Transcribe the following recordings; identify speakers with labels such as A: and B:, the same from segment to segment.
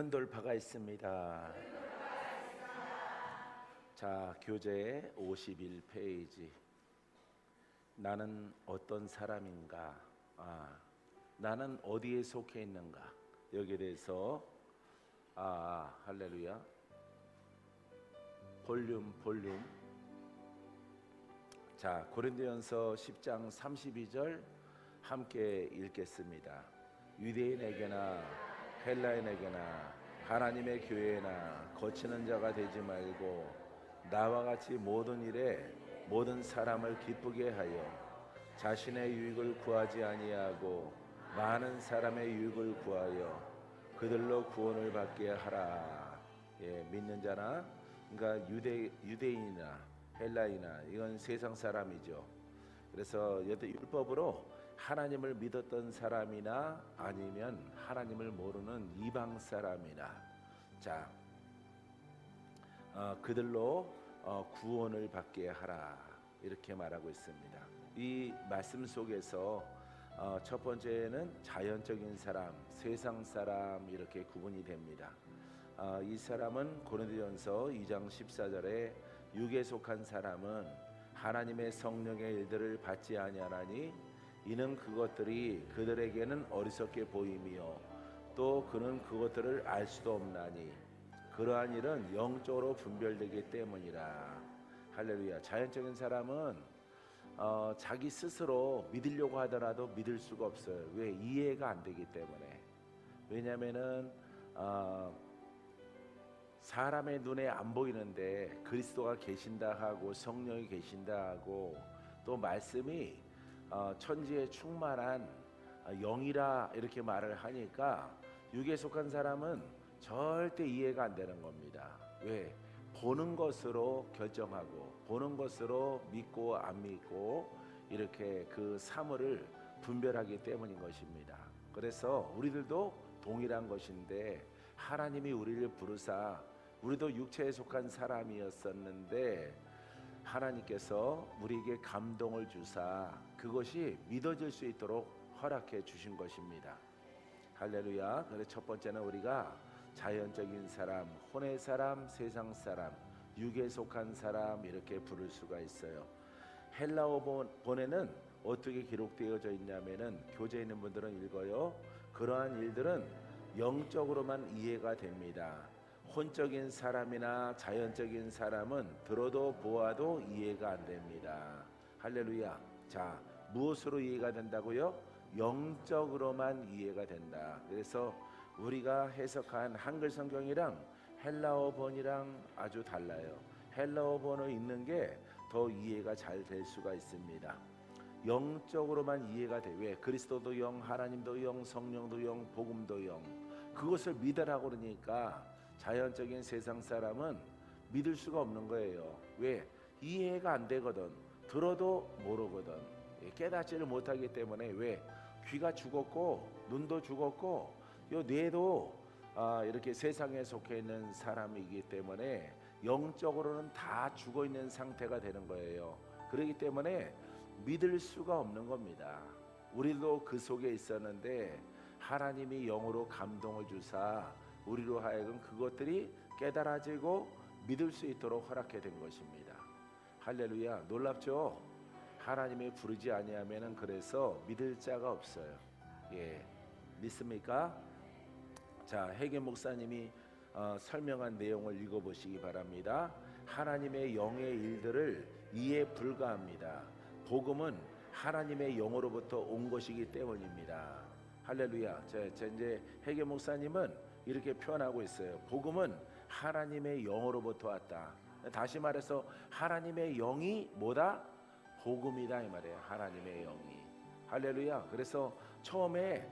A: 큰 돌파가 있습니다. 자, 교재 51페이지. 나는 어떤 사람인가? 나는 어디에 속해 있는가? 여기에 대해서 할렐루야. 볼륨. 자, 고린도전서 10장 32절 함께 읽겠습니다. 유대인에게나 헬라인에게나 하나님의 교회나 거치는 자가 되지 말고 나와 같이 모든 일에 모든 사람을 기쁘게 하여 자신의 유익을 구하지 아니하고 많은 사람의 유익을 구하여 그들로 구원을 받게 하라. 믿는 자나, 그러니까 유대인이나 헬라이나 이건 세상 사람이죠. 그래서 율법으로 하나님을 믿었던 사람이나 아니면 하나님을 모르는 이방 사람이나, 자, 그들로 구원을 받게 하라, 이렇게 말하고 있습니다. 이 말씀 속에서 첫 번째는 자연적인 사람, 세상 사람 이렇게 구분이 됩니다. 이 사람은 고린도전서 2장 14절에 육에 속한 사람은 하나님의 성령의 일들을 받지 아니하나니 이는 그것들이 그들에게는 어리석게 보임이요 또 그는 그것들을 알 수도 없나니 그러한 일은 영적으로 분별되기 때문이라. 할렐루야. 자연적인 사람은 자기 스스로 믿으려고 하더라도 믿을 수가 없어요. 왜? 이해가 안 되기 때문에. 왜냐하면은 사람의 눈에 안 보이는데 그리스도가 계신다 하고 성령이 계신다 하고 또 말씀이 천지에 충만한 영이라 이렇게 말을 하니까 육에 속한 사람은 절대 이해가 안 되는 겁니다. 왜? 보는 것으로 결정하고 보는 것으로 믿고 안 믿고 이렇게 그 사물을 분별하기 때문인 것입니다. 그래서 우리들도 동일한 것인데 하나님이 우리를 부르사 우리도 육체에 속한 사람이었었는데 하나님께서 우리에게 감동을 주사 그것이 믿어질 수 있도록 허락해 주신 것입니다. 할렐루야. 그래서 첫 번째는 우리가 자연적인 사람, 혼의 사람, 세상 사람, 육에 속한 사람 이렇게 부를 수가 있어요. 헬라어 본에는 어떻게 기록되어져 있냐면은 교재에 있는 분들은 읽어요. 그러한 일들은 영적으로만 이해가 됩니다. 혼적인 사람이나 자연적인 사람은 들어도 보아도 이해가 안 됩니다. 할렐루야. 자, 무엇으로 이해가 된다고요? 영적으로만 이해가 된다. 그래서 우리가 해석한 한글 성경이랑 헬라어 번이랑 아주 달라요. 헬라어 번을 읽는 게 더 이해가 잘 될 수가 있습니다. 영적으로만 이해가 돼. 왜? 그리스도도 영, 하나님도 영, 성령도 영, 복음도 영. 그것을 믿으라고 그러니까 자연적인 세상 사람은 믿을 수가 없는 거예요. 왜? 이해가 안 되거든. 들어도 모르거든. 깨닫지를 못하기 때문에. 왜? 귀가 죽었고 눈도 죽었고 요 뇌도 이렇게 세상에 속해 있는 사람이기 때문에 영적으로는 다 죽어 있는 상태가 되는 거예요. 그렇기 때문에 믿을 수가 없는 겁니다. 우리도 그 속에 있었는데 하나님이 영으로 감동을 주사 우리로 하여금 그것들이 깨달아지고 믿을 수 있도록 허락해 된 것입니다. 할렐루야. 놀랍죠? 하나님이 부르지 아니하면은 그래서 믿을 자가 없어요. 믿습니까? 자, 해계 목사님이 설명한 내용을 읽어보시기 바랍니다. 하나님의 영의 일들을 이해 불가합니다. 복음은 하나님의 영으로부터 온 것이기 때문입니다. 할렐루야. 이제 해계 목사님은 이렇게 표현하고 있어요. 복음은 하나님의 영으로부터 왔다. 다시 말해서 하나님의 영이 뭐다? 복음이다 이 말이에요. 하나님의 영이. 할렐루야. 그래서 처음에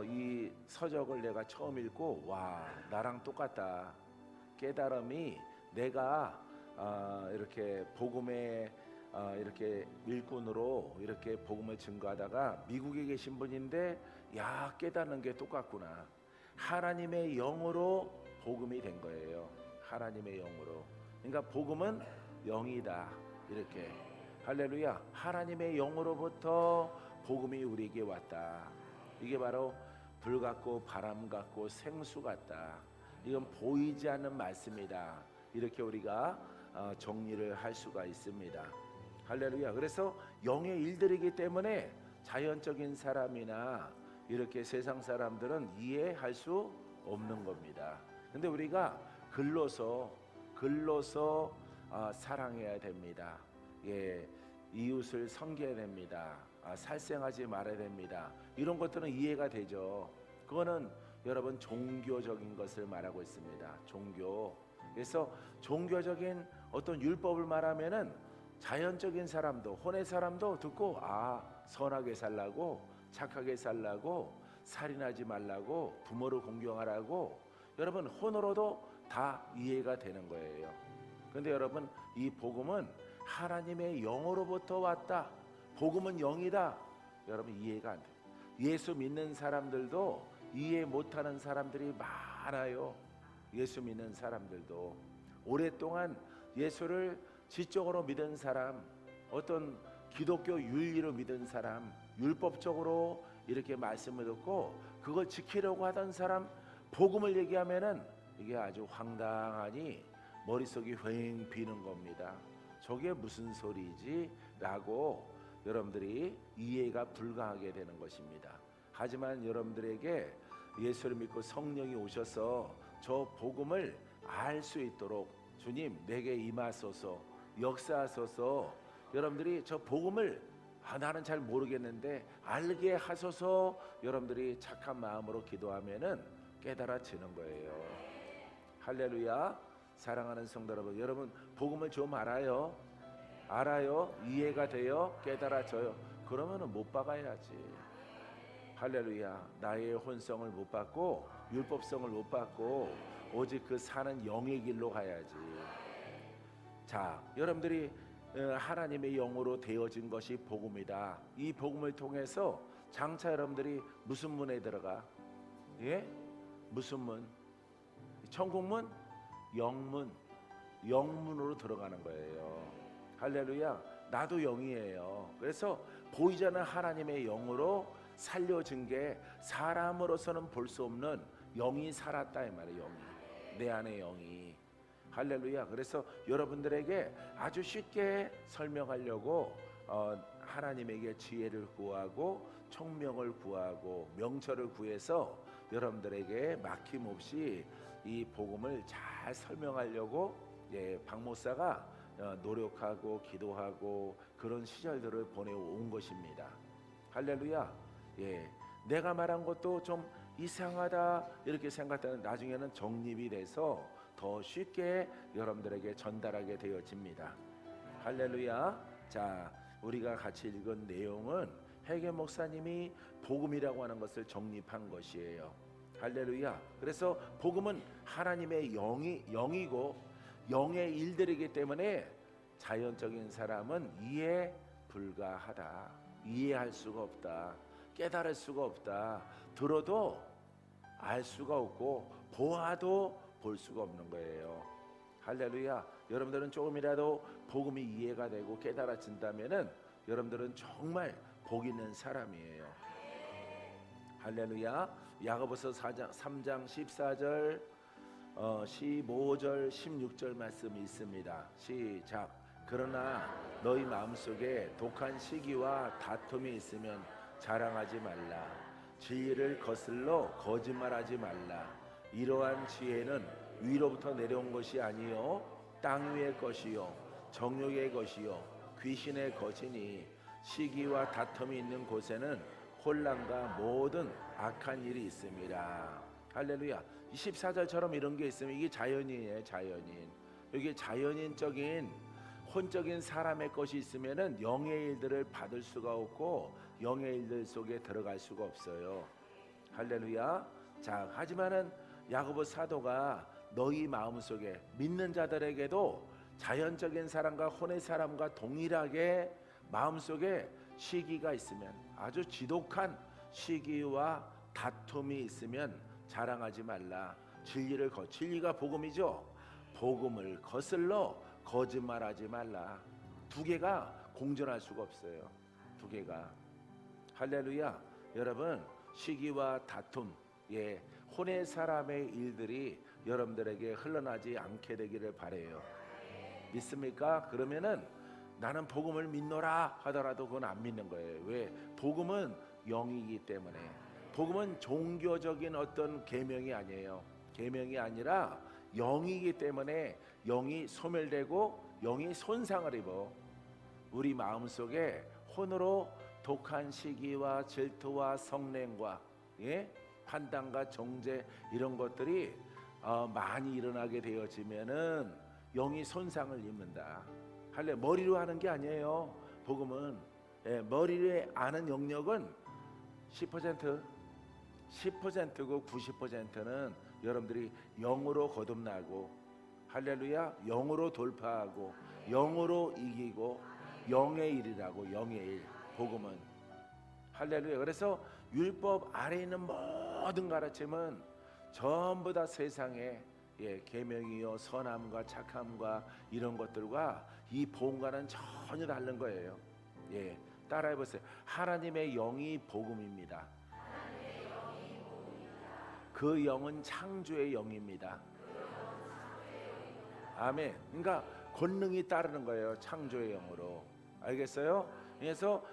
A: 이 서적을 내가 처음 읽고 와, 나랑 똑같다. 깨달음이 내가 이렇게 복음의 이렇게 일꾼으로 이렇게 복음을 증거하다가 미국에 계신 분인데 야, 깨닫는 게 똑같구나. 하나님의 영으로 복음이 된 거예요. 하나님의 영으로. 그러니까 복음은 영이다. 이렇게. 할렐루야. 하나님의 영으로부터 복음이 우리에게 왔다. 이게 바로 불 같고 바람 같고 생수 같다. 이건 보이지 않는 말씀이다. 이렇게 우리가 정리를 할 수가 있습니다. 할렐루야. 그래서 영의 일들이기 때문에 자연적인 사람이나 이렇게 세상 사람들은 이해할 수 없는 겁니다. 근데 우리가 글로서 사랑해야 됩니다. 예, 이웃을 섬겨야 됩니다. 살생하지 말아야 됩니다. 이런 것들은 이해가 되죠. 그거는 여러분 종교적인 것을 말하고 있습니다. 종교. 그래서 종교적인 어떤 율법을 말하면은 자연적인 사람도, 혼의 사람도 듣고 선하게 살라고, 착하게 살라고, 살인하지 말라고, 부모를 공경하라고, 여러분 혼으로도 다 이해가 되는 거예요. 그런데 여러분 이 복음은 하나님의 영으로부터 왔다. 복음은 영이다. 여러분 이해가 안 돼요. 예수 믿는 사람들도 이해 못하는 사람들이 많아요. 예수 믿는 사람들도 오랫동안 예수를 지적으로 믿은 사람, 어떤 기독교 윤리로 믿은 사람, 율법적으로 이렇게 말씀을 듣고 그걸 지키려고 하던 사람, 복음을 얘기하면은 이게 아주 황당하니 머릿속이 휑 비는 겁니다. 저게 무슨 소리지? 라고 여러분들이 이해가 불가하게 되는 것입니다. 하지만 여러분들에게 예수를 믿고 성령이 오셔서 저 복음을 알 수 있도록 주님 내게 임하소서, 역사하소서, 여러분들이 저 복음을 나는 잘 모르겠는데 알게 하소서, 여러분들이 착한 마음으로 기도하면은 깨달아지는 거예요. 할렐루야. 사랑하는 성도 여러분, 여러분 복음을 좀 알아요? 이해가 돼요? 깨달아져요? 그러면은 못 박아야지. 할렐루야. 나의 혼성을 못 받고 율법성을 못 받고 오직 그 사는 영의 길로 가야지. 자, 여러분들이 하나님의 영으로 되어진 것이 복음이다. 이 복음을 통해서 장차 여러분들이 무슨 문에 들어가? 예? 무슨 문? 천국문? 영문. 영문으로 들어가는 거예요. 할렐루야. 나도 영이에요. 그래서 보이지 않는 하나님의 영으로 살려진 게 사람으로서는 볼 수 없는 영이 살았다 이 말이에요. 영이, 내 안에 영이. 할렐루야. 그래서 여러분들에게 아주 쉽게 설명하려고 하나님에게 지혜를 구하고 총명을 구하고 명철을 구해서 여러분들에게 막힘없이 이 복음을 잘 설명하려고 박 목사가 노력하고 기도하고 그런 시절들을 보내온 것입니다. 할렐루야. 내가 말한 것도 좀 이상하다 이렇게 생각하는 나중에는 정립이 돼서 더 쉽게 여러분들에게 전달하게 되어집니다. 할렐루야. 자, 우리가 같이 읽은 내용은 해계 목사님이 복음이라고 하는 것을 정립한 것이에요. 할렐루야. 그래서 복음은 하나님의 영이고 영의 일들이기 때문에 자연적인 사람은 이해 불가하다. 이해할 수가 없다. 깨달을 수가 없다. 들어도 알 수가 없고 보아도 볼 수가 없는 거예요. 할렐루야. 여러분들은 조금이라도 복음이 이해가 되고 깨달아진다면은 여러분들은 정말 복 있는 사람이에요. 할렐루야. 야고보서 3장 14절 15절 16절 말씀이 있습니다. 시작. 그러나 너희 마음속에 독한 시기와 다툼이 있으면 자랑하지 말라. 진리를 거슬러 거짓말하지 말라. 이러한 지혜는 위로부터 내려온 것이 아니요 땅 위의 것이요 정욕의 것이요 귀신의 것이니 시기와 다툼이 있는 곳에는 혼란과 모든 악한 일이 있습니다. 할렐루야. 14절처럼 이런 게 있으면 이게 자연인이에요. 자연인. 여기 자연인적인 혼적인 사람의 것이 있으면은 영의 일들을 받을 수가 없고 영의 일들 속에 들어갈 수가 없어요. 할렐루야. 자, 하지만은 야고보 사도가 너희 마음속에 믿는 자들에게도 자연적인 사람과 혼의 사람과 동일하게 마음속에 시기가 있으면, 아주 지독한 시기와 다툼이 있으면 자랑하지 말라. 진리가 복음이죠. 복음을 거슬러 거짓말하지 말라. 두 개가 공존할 수가 없어요. 두 개가. 할렐루야. 여러분, 시기와 다툼, 혼의 사람의 일들이 여러분들에게 흘러나지 않게 되기를 바라요. 믿습니까? 그러면은 나는 복음을 믿노라 하더라도 그건 안 믿는 거예요. 왜? 복음은 영이기 때문에. 복음은 종교적인 어떤 계명이 아니에요. 계명이 아니라 영이기 때문에 영이 소멸되고 영이 손상을 입어. 우리 마음속에 혼으로 독한 시기와 질투와 성냉과 판단과 정죄 이런 것들이 많이 일어나게 되어지면은 영이 손상을 입는다. 할래 머리로 하는 게 아니에요. 복음은 머리로 아는 영역은 10%고 90%는 여러분들이 영으로 거듭나고 할렐루야 영으로 돌파하고 영으로 이기고 영의 일이라고. 영의 일 복음은 할렐루야. 그래서 율법 아래에 있는 모든 가르침은 전부 다 세상에 계명이요 선함과 착함과 이런 것들과 이 복음과는 전혀 다른 거예요. 따라해 보세요. 하나님의 영이 복음입니다. 그 영은 창조의 영입니다. 아멘. 그러니까 권능이 따르는 거예요. 창조의 영으로. 알겠어요? 그래서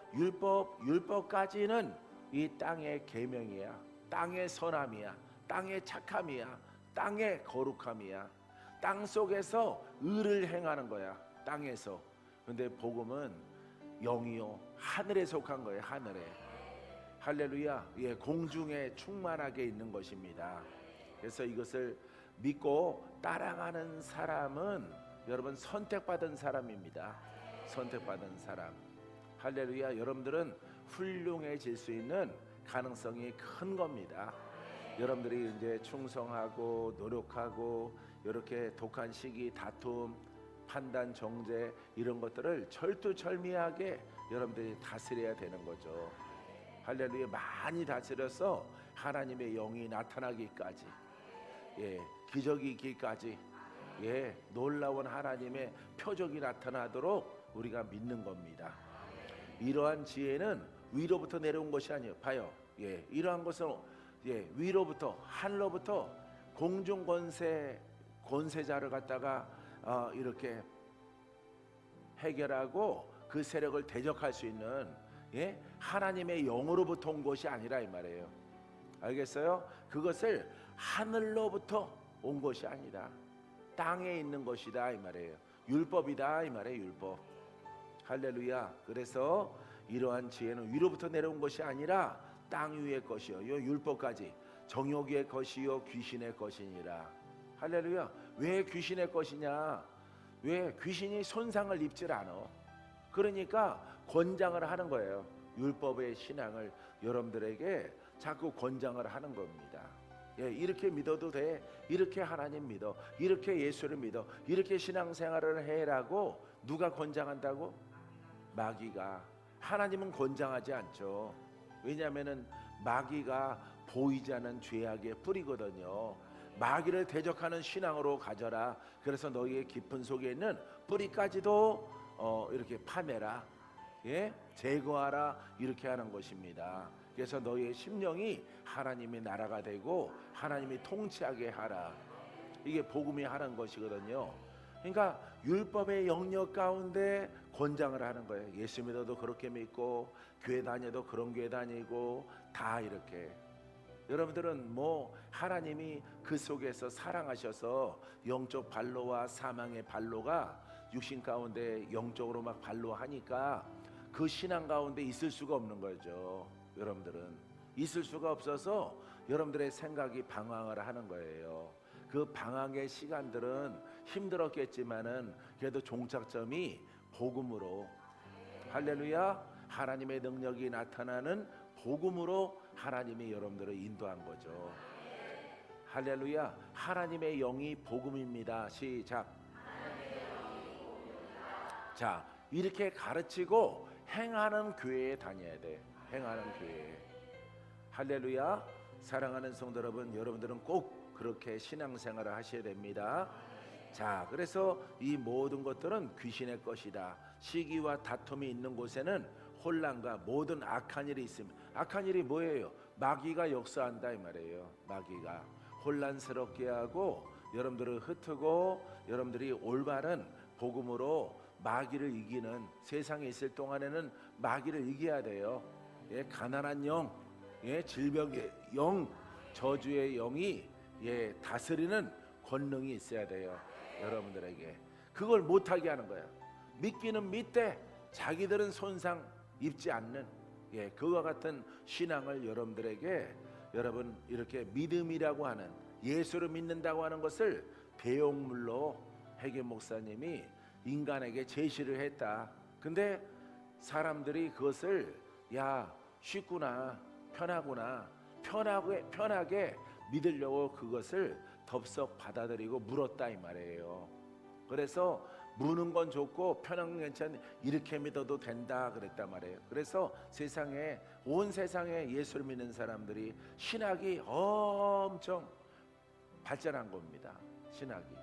A: 율법까지는 이 땅의 계명이야. 땅의 선함이야. 땅의 착함이야. 땅의 거룩함이야. 땅 속에서 의를 행하는 거야. 땅에서. 근데 복음은 영이요 하늘에 속한 거예요. 하늘에. 할렐루야. 공중에 충만하게 있는 것입니다. 그래서 이것을 믿고 따라가는 사람은 여러분 선택받은 사람입니다. 선택받은 사람. 할렐루야. 여러분들은 훌륭해질 수 있는 가능성이 큰 겁니다. 여러분들이 이제 충성하고 노력하고 이렇게 독한 시기, 다툼, 판단, 정죄 이런 것들을 철두철미하게 여러분들이 다스려야 되는 거죠. 할렐루야. 많이 다스려서 하나님의 영이 나타나기까지, 기적이 있기까지, 놀라운 하나님의 표적이 나타나도록 우리가 믿는 겁니다. 이러한 지혜는 위로부터 내려온 것이 아니에요. 봐요. 이러한 것은 위로부터 하늘로부터 공중 권세자를 갖다가 이렇게 해결하고 그 세력을 대적할 수 있는 하나님의 영으로부터 온 것이 아니라 이 말이에요. 알겠어요? 그것을 하늘로부터 온 것이 아니라 땅에 있는 것이다 이 말이에요. 율법이다 이 말이에요. 율법. 할렐루야. 그래서 이러한 지혜는 위로부터 내려온 것이 아니라 땅 위의 것이요 율법까지 정욕의 것이요 귀신의 것이니라. 할렐루야. 왜 귀신의 것이냐? 왜? 귀신이 손상을 입질 않아. 그러니까 권장을 하는 거예요. 율법의 신앙을 여러분들에게 자꾸 권장을 하는 겁니다. 이렇게 믿어도 돼. 이렇게 하나님 믿어. 이렇게 예수를 믿어. 이렇게 신앙생활을 해라고 누가 권장한다고? 마귀가. 하나님은 권장하지 않죠. 왜냐하면은 마귀가 보이지 않는 죄악의 뿌리거든요. 마귀를 대적하는 신앙으로 가져라. 그래서 너희의 깊은 속에 있는 뿌리까지도 이렇게 파내라. 제거하라. 이렇게 하는 것입니다. 그래서 너희의 심령이 하나님의 나라가 되고 하나님이 통치하게 하라. 이게 복음이 하는 것이거든요. 그러니까 율법의 영역 가운데 권장을 하는 거예요. 예수 믿어도 그렇게 믿고 교회 다녀도 그런 교회 다니고 다 이렇게. 여러분들은 뭐 하나님이 그 속에서 사랑하셔서 영적 발로와 사망의 발로가 육신 가운데 영적으로 막 발로하니까 그 신앙 가운데 있을 수가 없는 거죠. 여러분들은 있을 수가 없어서 여러분들의 생각이 방황을 하는 거예요. 그 방황의 시간들은 힘들었겠지만은 그래도 종착점이 복음으로. 할렐루야. 하나님의 능력이 나타나는 복음으로 하나님이 여러분들을 인도한 거죠. 할렐루야. 하나님의 영이 복음입니다. 시작. 자, 이렇게 가르치고 행하는 교회에 다녀야 돼. 행하는 교회. 할렐루야. 사랑하는 성도 여러분, 여러분들은 꼭 그렇게 신앙생활을 하셔야 됩니다. 자, 그래서 이 모든 것들은 귀신의 것이다. 시기와 다툼이 있는 곳에는 혼란과 모든 악한 일이 있습니다. 악한 일이 뭐예요? 마귀가 역사한다 이 말이에요. 마귀가 혼란스럽게 하고 여러분들을 흩트고 여러분들이 올바른 복음으로 마귀를 이기는, 세상에 있을 동안에는 마귀를 이겨야 돼요. 예, 가난한 영, 예, 질병의 영, 저주의 영이 예, 다스리는 권능이 있어야 돼요. 여러분들에게 그걸 못하게 하는 거야. 믿기는 믿되 자기들은 손상 입지 않는, 예, 그와 같은 신앙을 여러분들에게, 여러분 이렇게 믿음이라고 하는, 예수를 믿는다고 하는 것을 대용물로 회계 목사님이 인간에게 제시를 했다. 근데 사람들이 그것을 야 쉽구나, 편하구나, 편하게 믿으려고 그것을 덥석 받아들이고 물었다 이 말이에요. 그래서 무는 건 좋고 편한 건 괜찮니, 이렇게 믿어도 된다 그랬단 말이에요. 그래서 세상에, 온 세상에 예수를 믿는 사람들이 신학이 엄청 발전한 겁니다. 신학이.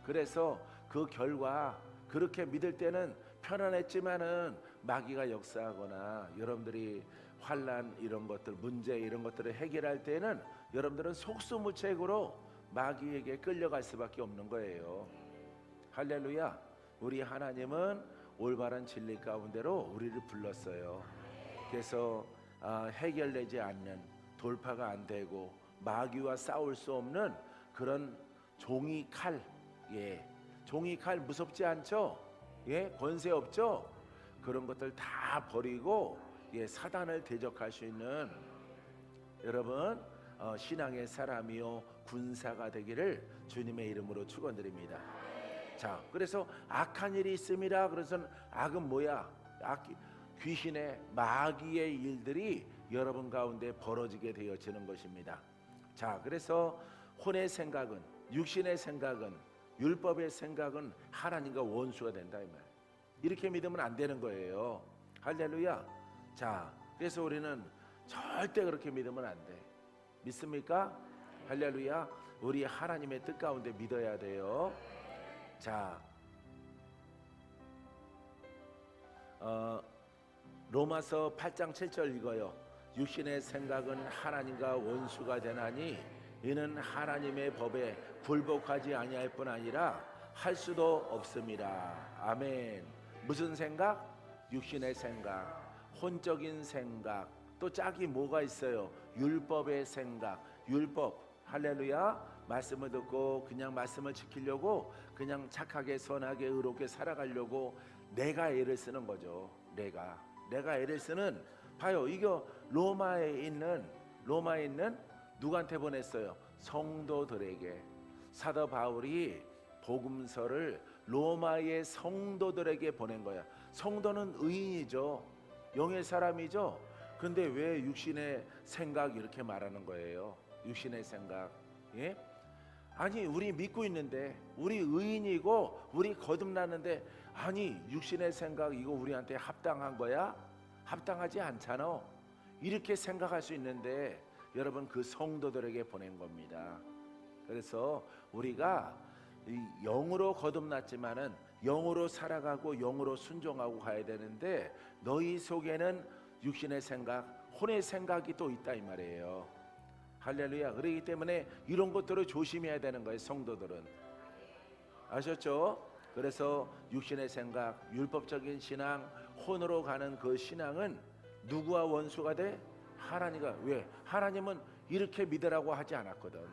A: 그래서 그 결과 그렇게 믿을 때는 편안했지만은 마귀가 역사하거나 여러분들이 환난 이런 것들, 문제 이런 것들을 해결할 때는 여러분들은 속수무책으로 마귀에게 끌려갈 수밖에 없는 거예요. 할렐루야. 우리 하나님은 올바른 진리 가운데로 우리를 불렀어요. 그래서 해결되지 않는, 돌파가 안 되고 마귀와 싸울 수 없는 그런 종이 칼, 예, 종이 칼 무섭지 않죠? 예, 권세 없죠? 그런 것들 다 버리고 예, 사단을 대적할 수 있는 여러분 신앙의 사람이요 군사가 되기를 주님의 이름으로 축원드립니다. 자, 그래서 악한 일이 있습니다. 그래서 악은 뭐야? 귀신의, 마귀의 일들이 여러분 가운데 벌어지게 되어지는 것입니다. 자, 그래서 혼의 생각은, 육신의 생각은, 율법의 생각은 하나님과 원수가 된다 이 말. 이렇게 믿으면 안 되는 거예요. 할렐루야. 자, 그래서 우리는 절대 그렇게 믿으면 안 돼. 믿습니까? 할렐루야. 우리 하나님의 뜻 가운데 믿어야 돼요. 자, 로마서 8장 7절 읽어요. 육신의 생각은 하나님과 원수가 되나니 이는 하나님의 법에 굴복하지 아니할 뿐 아니라 할 수도 없습니다. 아멘. 무슨 생각? 육신의 생각, 혼적인 생각, 또 짝이 뭐가 있어요? 율법의 생각. 율법, 할렐루야. 말씀을 듣고 그냥 말씀을 지키려고, 그냥 착하게 선하게 의롭게 살아가려고 내가 애를 쓰는 거죠. 내가 애를 쓰는, 봐요. 이거 로마에 있는 누구한테 보냈어요? 성도들에게. 사도 바울이 복음서를 로마의 성도들에게 보낸 거야. 성도는 의인이죠. 영의 사람이죠. 근데 왜 육신의 생각 이렇게 말하는 거예요? 육신의 생각. 예? 아니, 우리 믿고 있는데, 우리 의인이고 우리 거듭났는데, 아니 육신의 생각 이거 우리한테 합당한 거야? 합당하지 않잖아. 이렇게 생각할 수 있는데 여러분, 그 성도들에게 보낸 겁니다. 그래서 우리가 영으로 거듭났지만은 영으로 살아가고 영으로 순종하고 가야 되는데, 너희 속에는 육신의 생각, 혼의 생각이 또 있다 이 말이에요. 할렐루야. 그렇기 때문에 이런 것들을 조심해야 되는 거예요. 성도들은. 아셨죠? 그래서 육신의 생각, 율법적인 신앙, 혼으로 가는 그 신앙은 누구와 원수가 돼? 하나님과. 왜? 하나님은 이렇게 믿으라고 하지 않았거든.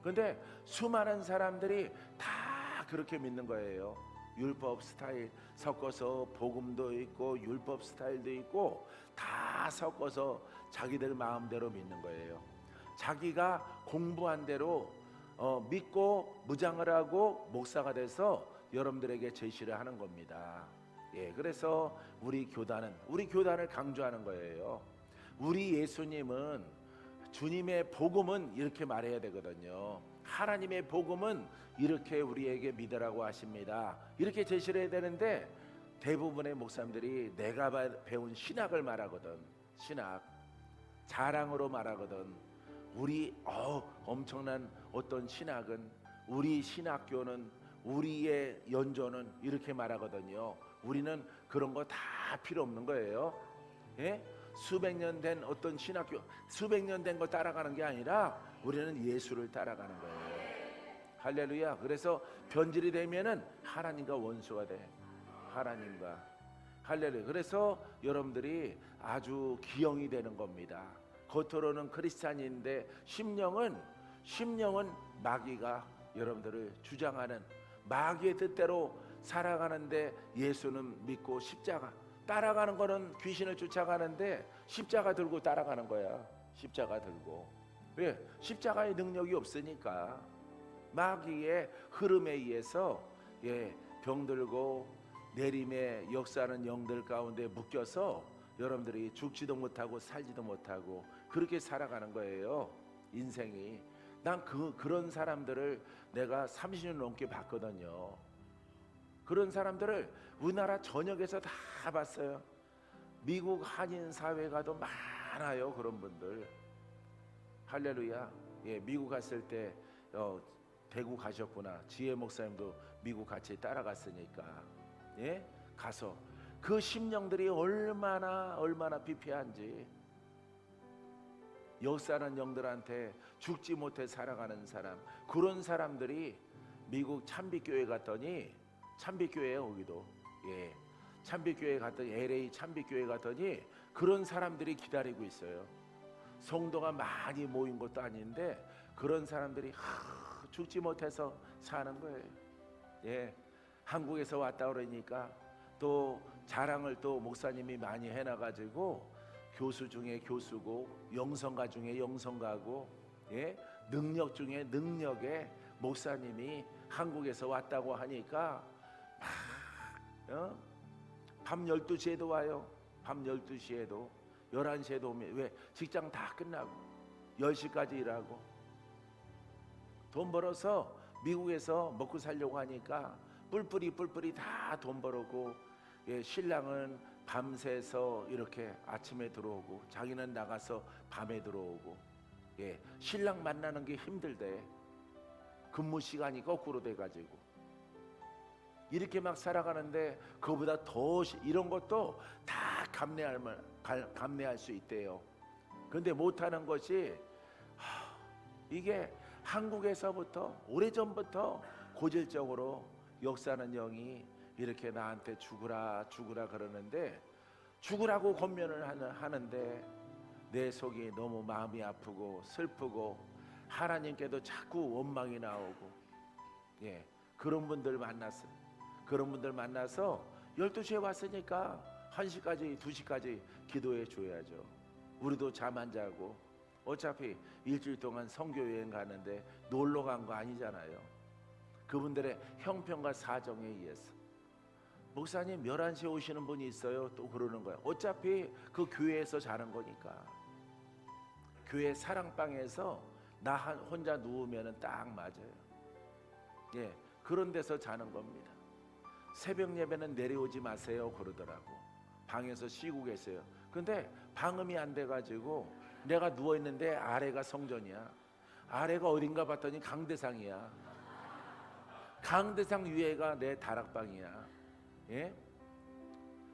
A: 근데 수많은 사람들이 다 그렇게 믿는 거예요. 율법 스타일 섞어서, 복음도 있고 율법 스타일도 있고 다 섞어서 자기들 마음대로 믿는 거예요. 자기가 공부한 대로 믿고 무장을 하고 목사가 돼서 여러분들에게 제시를 하는 겁니다. 예, 그래서 우리 교단을 강조하는 거예요. 우리 예수님은, 주님의 복음은 이렇게 말해야 되거든요. 하나님의 복음은 이렇게 우리에게 믿으라고 하십니다. 이렇게 제시를 해야 되는데 대부분의 목사님들이 내가 배운 신학을 말하거든. 신학 자랑으로 말하거든. 우리 엄청난 어떤 신학은, 우리 신학교는, 우리의 연조는 이렇게 말하거든요. 우리는 그런 거 다 필요 없는 거예요. 예? 수백 년 된 어떤 신학교, 수백 년 된 거 따라가는 게 아니라 우리는 예수를 따라가는 거예요. 할렐루야. 그래서 변질이 되면은 하나님과 원수가 돼. 하나님과. 할렐루야. 그래서 여러분들이 아주 기형이 되는 겁니다. 겉으로는 크리스찬인데 심령은 마귀가 여러분들을 주장하는, 마귀의 뜻대로 살아가는데 예수는 믿고 십자가 따라가는 거는 귀신을 쫓아가는데 십자가 들고 따라가는 거야. 십자가 들고. 왜? 십자가의 능력이 없으니까. 마귀의 흐름에 의해서 병들고 내림의 역사하는 영들 가운데 묶여서 여러분들이 죽지도 못하고 살지도 못하고 그렇게 살아가는 거예요. 인생이. 난 그런 사람들을 내가 30년 넘게 봤거든요. 그런 사람들을 우리나라 전역에서 다 봤어요. 미국 한인 사회가 더 많아요. 그런 분들. 할렐루야. 미국 갔을 때 대구 가셨구나. 지혜 목사님도 미국 같이 따라갔으니까 가서 그 심령들이 얼마나 비폐한지, 역사하는 영들한테 죽지 못해 살아가는 사람, 그런 사람들이 미국 참빛교회 갔더니, 참빛교회에 거기도 참빛교회 갔더니, LA 참빛교회 갔더니 그런 사람들이 기다리고 있어요. 성도가 많이 모인 것도 아닌데 그런 사람들이 죽지 못해서 사는 거예요. 한국에서 왔다 그러니까 또 자랑을 또 목사님이 많이 해놔가지고 교수 중에 교수고 영성가 중에 영성가고 능력 중에 능력의 목사님이 한국에서 왔다고 하니까 밤 12시에도 와요. 밤 12시에도 11시에도 오면, 왜? 직장 다 끝나고 10시까지 일하고 돈 벌어서 미국에서 먹고 살려고 하니까 뿔뿔이 다 돈 벌었고, 신랑은 밤새서 이렇게 아침에 들어오고 자기는 나가서 밤에 들어오고, 신랑 만나는 게 힘들대. 근무 시간이 거꾸로 돼가지고 이렇게 막 살아가는데 그거보다 더 이런 것도 다 감내할 수 있대요. 근데 못하는 것이 이게 한국에서부터 오래전부터 고질적으로 역사하는 영이 이렇게 나한테 죽으라 그러는데, 죽으라고 권면을 하는데 내 속이 너무 마음이 아프고 슬프고 하나님께도 자꾸 원망이 나오고, 그런 분들 만났어요. 그런 분들 만나서 12시에 왔으니까 1시까지 2시까지 기도해 줘야죠. 우리도 잠 안 자고, 어차피 일주일 동안 선교여행 가는데 놀러 간 거 아니잖아요. 그분들의 형편과 사정에 의해서. 목사님 11시에 오시는 분이 있어요. 또 그러는 거야. 어차피 그 교회에서 자는 거니까. 교회 사랑방에서 나 혼자 누우면 딱 맞아요. 그런 데서 자는 겁니다. 새벽 예배는 내려오지 마세요 그러더라고. 방에서 쉬고 계세요. 근데 방음이 안 돼가지고 내가 누워있는데 아래가 성전이야. 아래가 어딘가 봤더니 강대상이야. 강대상 위에가 내 다락방이야.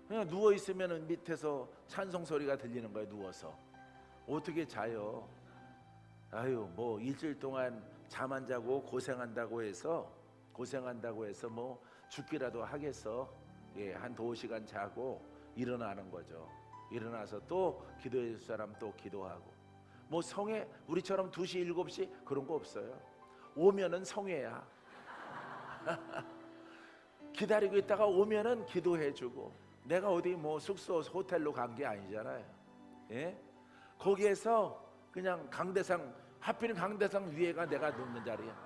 A: 그냥 누워있으면 밑에서 찬송 소리가 들리는 거야. 누워서 어떻게 자요? 아유, 뭐 일주일 동안 잠 안 자고 고생한다고 해서 뭐 죽기라도 하겠어. 한 2시간 자고 일어나는 거죠. 일어나서 또 기도해 줄 사람 또 기도하고. 뭐 성회 우리처럼 2시 7시 그런 거 없어요. 오면은 성회야. 기다리고 있다가 오면은 기도해 주고. 내가 어디 뭐 숙소 호텔로 간 게 아니잖아요. 거기에서 그냥 강대상, 하필 강대상 위에가 내가 눕는 자리야.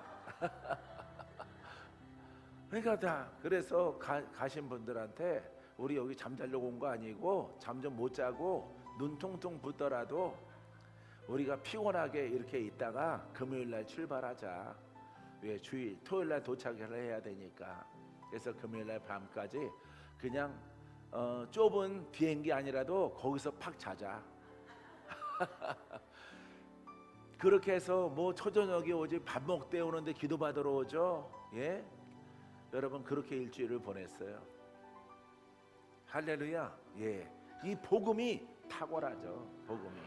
A: 그러니까 다 그래서 가신 분들한테 우리 여기 잠자려고 온 거 아니고 잠 좀 못 자고 눈 퉁퉁 붓더라도 우리가 피곤하게 이렇게 있다가 금요일날 출발하자. 왜? 토요일날 도착을 해야 되니까. 그래서 금요일날 밤까지 그냥 좁은 비행기 아니라도 거기서 팍 자자. 그렇게 해서 뭐 초저녁에 오지 밥 먹대 오는데 기도 받으러 오죠. 여러분 그렇게 일주일을 보냈어요. 할렐루야. 이 복음이 탁월하죠. 복음이.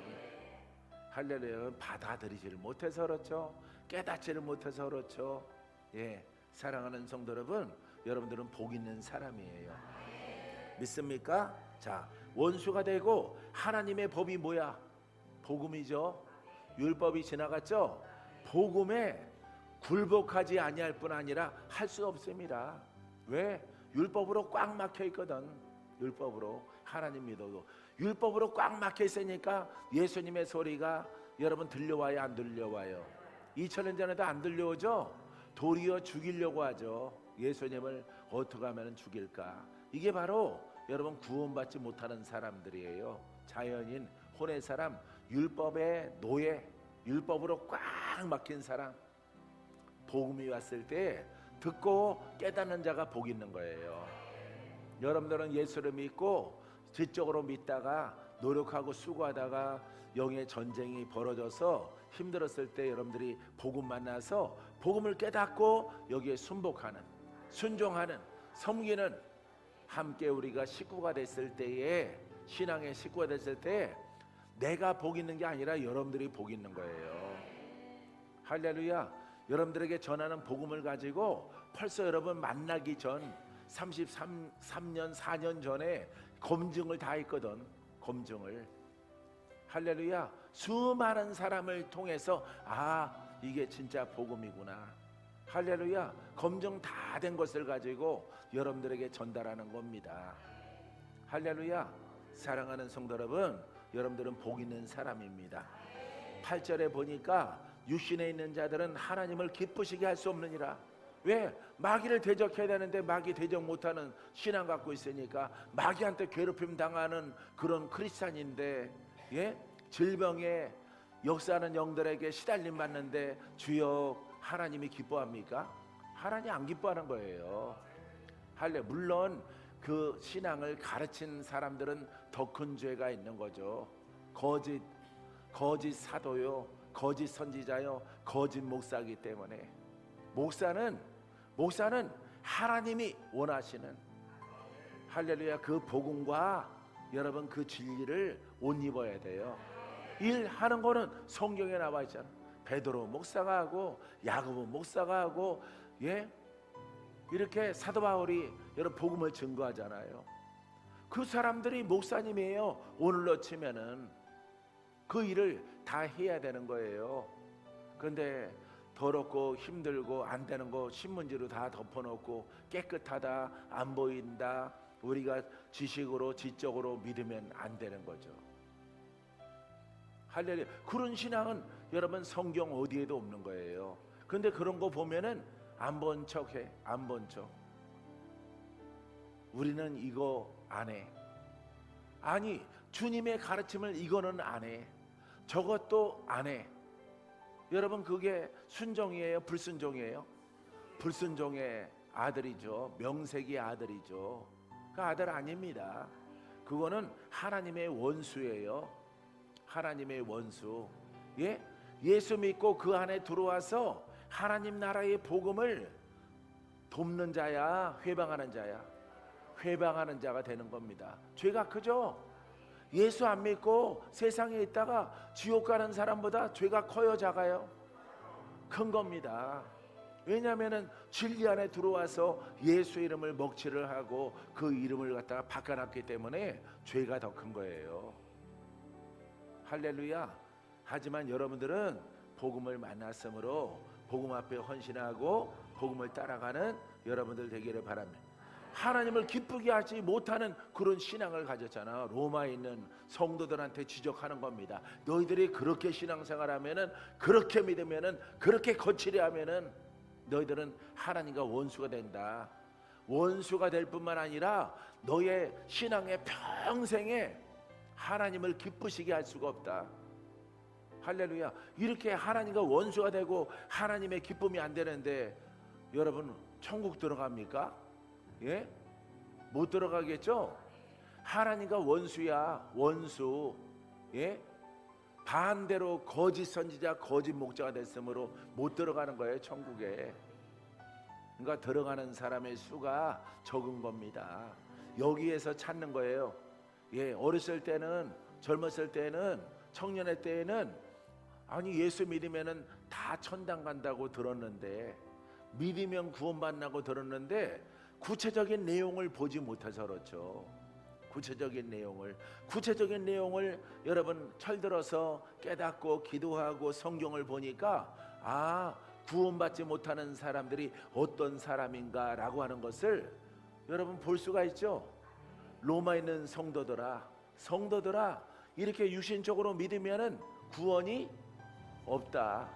A: 할렐루야. 받아들이지를 못해서 그렇죠. 깨닫지를 못해서 그렇죠. 예, 사랑하는 성도 여러분, 여러분들은 복 있는 사람이에요. 믿습니까? 자, 원수가 되고 하나님의 법이 뭐야? 복음이죠. 율법이 지나갔죠. 복음에 굴복하지 아니할 뿐 아니라 할 수 없습니다. 왜? 율법으로 꽉 막혀 있거든. 율법으로 하나님 믿어도 율법으로 꽉 막혀 있으니까 예수님의 소리가 여러분 들려와요, 안 들려와요? 2000년 전에도 안 들려오죠? 도리어 죽이려고 하죠. 예수님을 어떻게 하면 죽일까? 이게 바로 여러분 구원받지 못하는 사람들이에요. 자연인, 혼의 사람, 율법의 노예, 율법으로 꽉 막힌 사람. 복음이 왔을 때 듣고 깨닫는 자가 복 있는 거예요. 여러분들은 예수를 믿고 지적으로 믿다가 노력하고 수고하다가 영의 전쟁이 벌어져서 힘들었을 때 여러분들이 복음 만나서 복음을 깨닫고 여기에 순복하는, 순종하는, 섬기는, 함께 우리가 식구가 됐을 때에, 신앙의 식구가 됐을 때 내가 복 있는 게 아니라 여러분들이 복 있는 거예요. 할렐루야. 여러분들에게 전하는 복음을 가지고 벌써 여러분 만나기 전 33년 4년 전에 검증을 다 했거든. 검증을. 할렐루야. 수많은 사람을 통해서 이게 진짜 복음이구나. 할렐루야. 검증 다 된 것을 가지고 여러분들에게 전달하는 겁니다. 할렐루야. 사랑하는 성도 여러분, 여러분들은 복 있는 사람입니다. 8절에 보니까 육신에 있는 자들은 하나님을 기쁘시게 할 수 없느니라. 왜? 마귀를 대적해야 되는데 마귀 대적 못하는 신앙 갖고 있으니까 마귀한테 괴롭힘 당하는 그런 크리스찬인데, 예? 질병에 역사하는 영들에게 시달림 받는데 주여 하나님이 기뻐합니까? 하나님 안 기뻐하는 거예요. 물론 그 신앙을 가르친 사람들은 더 큰 죄가 있는 거죠. 거짓 사도요, 거짓 선지자요, 거짓 목사이기 때문에 목사는 하나님이 원하시는, 할렐루야, 그 복음과 여러분 그 진리를 옷 입어야 돼요. 일하는 거는 성경에 나와 있잖아. 베드로 목사가 하고 야고보 목사가 하고, 예? 이렇게 사도 바울이 여러분 복음을 증거하잖아요. 그 사람들이 목사님이에요. 오늘로 치면은 그 일을 다 해야 되는 거예요. 그런데 더럽고 힘들고 안 되는 거 신문지로 다 덮어놓고 깨끗하다, 안 보인다, 우리가 지식으로 지적으로 믿으면 안 되는 거죠. 할렐루야. 그런 신앙은 여러분 성경 어디에도 없는 거예요. 그런데 그런 거 보면은 안 본 척해. 안 본 척. 우리는 이거 안 해. 아니, 주님의 가르침을 이거는 안 해. 저것도 안 해. 여러분 그게 순종이에요? 불순종이에요? 불순종의 아들이죠. 명색의 아들이죠. 그 아들 아닙니다. 그거는 하나님의 원수예요. 하나님의 원수. 예? 예수 믿고 그 안에 들어와서 하나님 나라의 복음을 돕는 자야, 회방하는 자야? 회방하는 자가 되는 겁니다. 죄가 크죠? 예수 안 믿고 세상에 있다가 지옥 가는 사람보다 죄가 커요, 작아요? 큰 겁니다. 왜냐하면 진리 안에 들어와서 예수 이름을 먹칠을 하고 그 이름을 갖다가 바꿔놨기 때문에 죄가 더 큰 거예요. 할렐루야. 하지만 여러분들은 복음을 만났으므로 복음 앞에 헌신하고 복음을 따라가는 여러분들 되기를 바랍니다. 하나님을 기쁘게 하지 못하는 그런 신앙을 가졌잖아. 로마에 있는 성도들한테 지적하는 겁니다. 너희들이 그렇게 신앙생활하면은, 그렇게 믿으면은, 그렇게 거칠게 하면은 너희들은 하나님과 원수가 된다. 원수가 될 뿐만 아니라 너의 신앙의 평생에 하나님을 기쁘시게 할 수가 없다. 할렐루야. 이렇게 하나님과 원수가 되고 하나님의 기쁨이 안 되는데 여러분 천국 들어갑니까? 예? 못 들어가겠죠? 하나님과 원수야, 원수. 예? 반대로 거짓 선지자, 거짓 목자가 됐으므로 못 들어가는 거예요, 천국에. 그러니까 들어가는 사람의 수가 적은 겁니다. 여기에서 찾는 거예요. 예, 어렸을 때는, 젊었을 때는, 청년의 때에는 아니 예수 믿으면은 다 천당 간다고 들었는데 믿으면 구원받는다고 들었는데 구체적인 내용을 보지 못해서 그렇죠. 구체적인 내용을 여러분 철들어서 깨닫고 기도하고 성경을 보니까 구원받지 못하는 사람들이 어떤 사람인가라고 하는 것을 여러분 볼 수가 있죠. 로마에 있는 성도들아 이렇게 육신적으로 믿으면은 구원이 없다,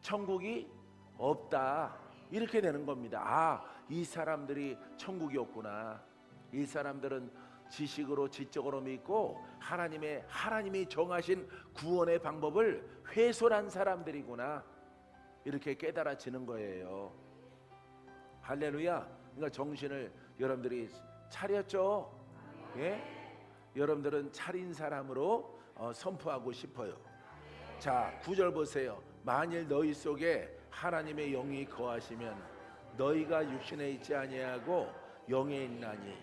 A: 천국이 없다, 이렇게 되는 겁니다. 이 사람들이 천국이 없구나. 이 사람들은 지식으로 지적으로 믿고 하나님이 정하신 구원의 방법을 훼손한 사람들이구나, 이렇게 깨달아지는 거예요. 할렐루야. 그러니까 정신을 여러분들이 차렸죠. 예? 여러분들은 차린 사람으로 선포하고 싶어요. 자, 9절 보세요. 만일 너희 속에 하나님의 영이 거하시면 너희가 육신에 있지 아니하고 영에 있나니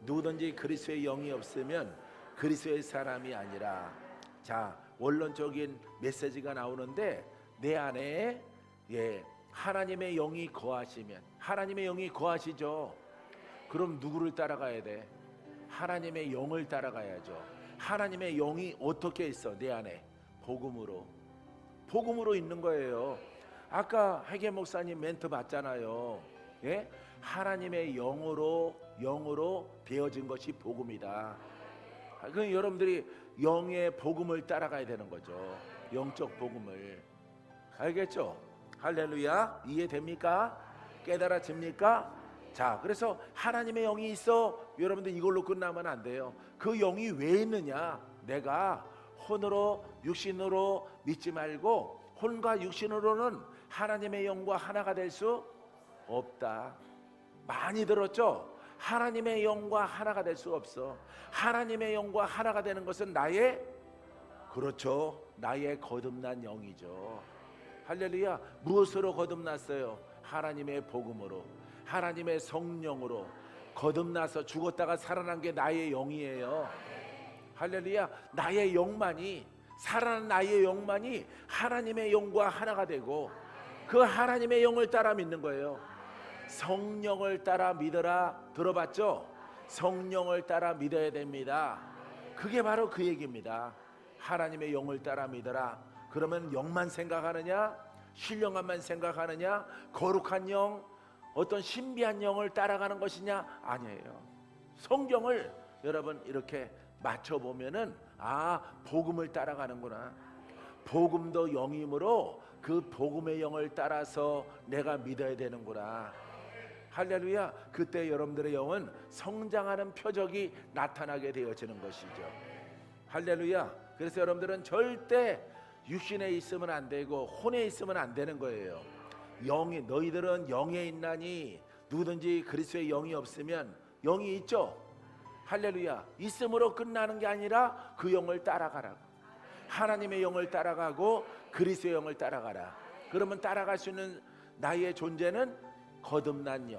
A: 누구든지 그리스도의 영이 없으면 그리스도의 사람이 아니라. 자, 원론적인 메시지가 나오는데 내 안에 하나님의 영이 거하시면, 하나님의 영이 거하시죠. 그럼 누구를 따라가야 돼? 하나님의 영을 따라가야죠. 하나님의 영이 어떻게 있어? 내 안에 복음으로 있는 거예요. 아까 회계 목사님 멘트 봤잖아요. 예? 하나님의 영으로 되어진 것이 복음이다. 그럼 여러분들이 영의 복음을 따라가야 되는 거죠. 영적 복음을. 알겠죠? 할렐루야. 이해됩니까? 깨달아집니까? 자, 그래서 하나님의 영이 있어. 여러분들 이걸로 끝나면 안 돼요. 그 영이 왜 있느냐? 내가 혼으로 육신으로 믿지 말고 혼과 육신으로는 하나님의 영과 하나가 될 수 없다. 많이 들었죠? 하나님의 영과 하나가 될 수 없어. 하나님의 영과 하나가 되는 것은 나의 거듭난 영이죠. 할렐루야. 무엇으로 거듭났어요? 하나님의 복음으로, 하나님의 성령으로 거듭나서 죽었다가 살아난 게 나의 영이에요. 할렐루야. 살아난 나의 영만이 하나님의 영과 하나가 되고 그 하나님의 영을 따라 믿는 거예요. 성령을 따라 믿어라. 들어봤죠? 성령을 따라 믿어야 됩니다. 그게 바로 그 얘기입니다. 하나님의 영을 따라 믿어라. 그러면 영만 생각하느냐? 신령함만 생각하느냐? 거룩한 영, 어떤 신비한 영을 따라가는 것이냐? 아니에요. 성경을 여러분 이렇게 맞춰보면은 복음을 따라가는구나. 복음도 영이므로 그 복음의 영을 따라서 내가 믿어야 되는구나. 할렐루야. 그때 여러분들의 영은 성장하는 표적이 나타나게 되어지는 것이죠. 할렐루야. 그래서 여러분들은 절대 육신에 있으면 안 되고 혼에 있으면 안 되는 거예요. 너희들은 영에 있나니 누구든지 그리스도의 영이 없으면, 영이 있죠. 할렐루야. 있음으로 끝나는 게 아니라 그 영을 따라가라고. 하나님의 영을 따라가고 그리스도의 영을 따라가라. 그러면 따라갈 수 있는 나의 존재는 거듭난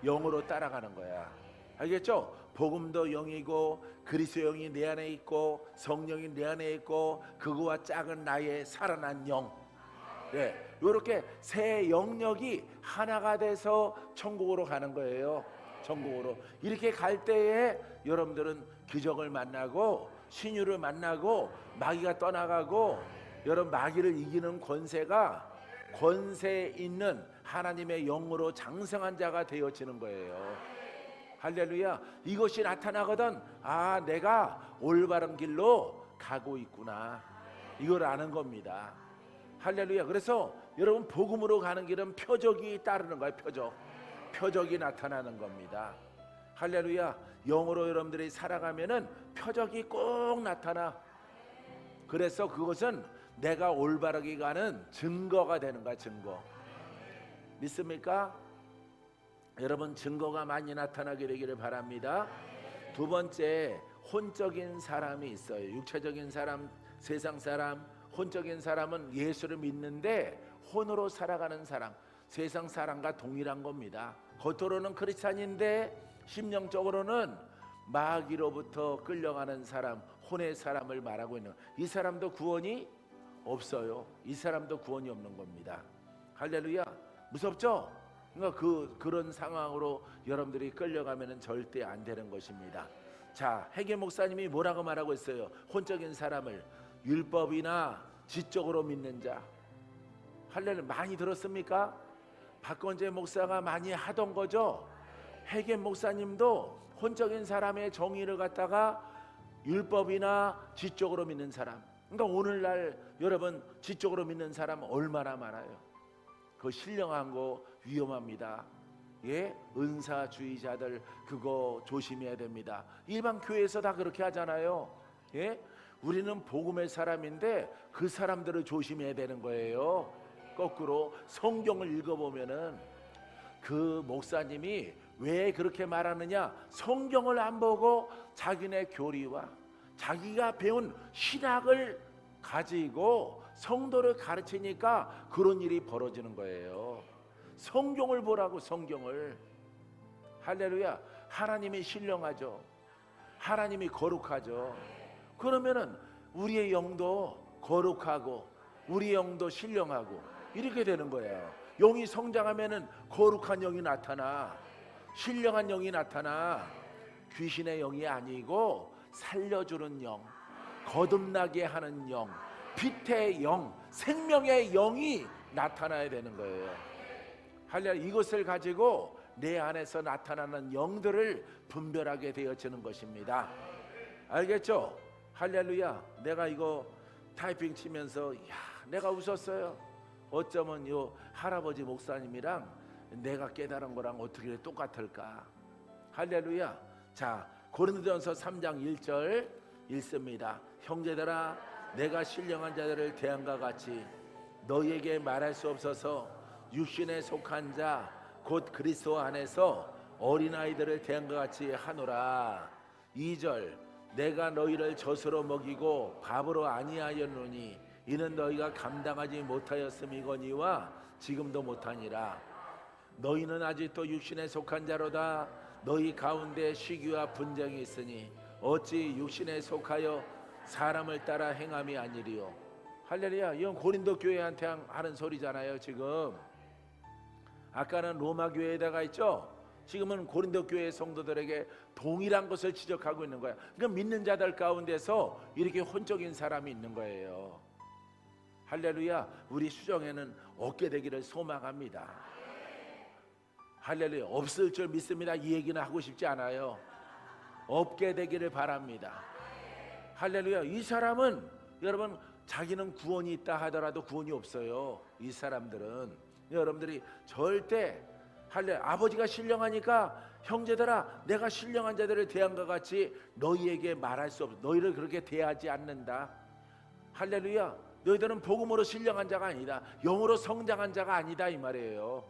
A: 영으로 따라가는 거야. 알겠죠? 복음도 영이고 그리스도의 영이 내 안에 있고 성령이 내 안에 있고 그거와 짝은 나의 살아난 영. 이렇게 세 영역이 하나가 돼서 천국으로 가는 거예요. 천국으로. 이렇게 갈 때에 여러분들은 기적을 만나고 신유를 만나고 마귀가 떠나가고, 여러분 마귀를 이기는 권세 있는 하나님의 영으로 장성한 자가 되어지는 거예요. 할렐루야. 이것이 나타나거든. 내가 올바른 길로 가고 있구나, 이걸 아는 겁니다. 할렐루야. 그래서 여러분 복음으로 가는 길은 표적이 따르는 거예요. 표적이 나타나는 겁니다. 할렐루야. 영으로 여러분들이 살아가면은 표적이 꼭 나타나. 그래서 그것은 내가 올바르게 가는 증거가 되는 거야. 증거. 믿습니까? 여러분 증거가 많이 나타나게 되기를 바랍니다. 두 번째, 혼적인 사람이 있어요. 육체적인 사람, 세상 사람. 혼적인 사람은 예수를 믿는데 혼으로 살아가는 사람, 세상 사람과 동일한 겁니다. 겉으로는 크리스찬인데 심령적으로는 마귀로부터 끌려가는 사람, 혼의 사람을 말하고 있는, 이 사람도 구원이 없어요. 이 사람도 구원이 없는 겁니다. 할렐루야. 무섭죠? 그러니까 그런 상황으로 여러분들이 끌려가면은 절대 안 되는 것입니다. 자, 해계 목사님이 뭐라고 말하고 있어요? 혼적인 사람을 율법이나 지적으로 믿는 자. 할례를 많이 들었습니까? 박건재 목사가 많이 하던 거죠. 해계 목사님도 혼적인 사람의 정의를 갖다가 율법이나 지적으로 믿는 사람. 그러니까 오늘날 여러분 지적으로 믿는 사람 얼마나 많아요. 그거 신령한 거 위험합니다. 예, 은사주의자들 그거 조심해야 됩니다. 일반 교회에서 다 그렇게 하잖아요. 예, 우리는 복음의 사람인데 그 사람들을 조심해야 되는 거예요. 거꾸로 성경을 읽어보면은 그 목사님이 왜 그렇게 말하느냐? 성경을 안 보고 자기네 교리와 자기가 배운 신학을 가지고 성도를 가르치니까 그런 일이 벌어지는 거예요. 성경을 보라고, 성경을. 할렐루야. 하나님이 신령하죠. 하나님이 거룩하죠. 그러면은 우리의 영도 거룩하고 우리의 영도 신령하고 이렇게 되는 거예요. 영이 성장하면은 거룩한 영이 나타나, 신령한 영이 나타나. 귀신의 영이 아니고 살려주는 영, 거듭나게 하는 영, 빛의 영, 생명의 영이 나타나야 되는 거예요. 할렐루야. 이것을 가지고 내 안에서 나타나는 영들을 분별하게 되어지는 것입니다. 알겠죠? 할렐루야. 내가 이거 타이핑 치면서 내가 웃었어요. 어쩌면 요 할아버지 목사님이랑 내가 깨달은 거랑 어떻게 똑같을까? 할렐루야. 자, 고린도전서 3장 1절 읽습니다. 형제들아, 내가 신령한 자들을 대함과 같이 너희에게 말할 수 없어서 육신에 속한 자 곧 그리스도 안에서 어린아이들을 대함과 같이 하노라. 2절 내가 너희를 젖으로 먹이고 밥으로 아니하였노니 이는 너희가 감당하지 못하였음이거니와 지금도 못하니라. 너희는 아직도 육신에 속한 자로다. 너희 가운데 시기와 분쟁이 있으니 어찌 육신에 속하여 사람을 따라 행함이 아니리요. 할렐루야. 이건 고린도 교회한테 하는 소리잖아요. 지금 아까는 로마 교회에다가 있죠. 지금은 고린도 교회 성도들에게 동일한 것을 지적하고 있는 거야. 그러니까 믿는 자들 가운데서 이렇게 혼적인 사람이 있는 거예요. 할렐루야. 우리 수정에는 없게 되기를 소망합니다. 할렐루야. 없을 줄 믿습니다. 이 얘기는 하고 싶지 않아요. 없게 되기를 바랍니다. 할렐루야. 이 사람은 여러분 자기는 구원이 있다 하더라도 구원이 없어요. 이 사람들은 여러분들이 절대 할렐루야. 아버지가 신령하니까 형제들아, 내가 신령한 자들을 대함과 같이 너희에게 말할 수 없어. 너희를 그렇게 대하지 않는다. 할렐루야. 너희들은 복음으로 신령한 자가 아니다. 영으로 성장한 자가 아니다 이 말이에요.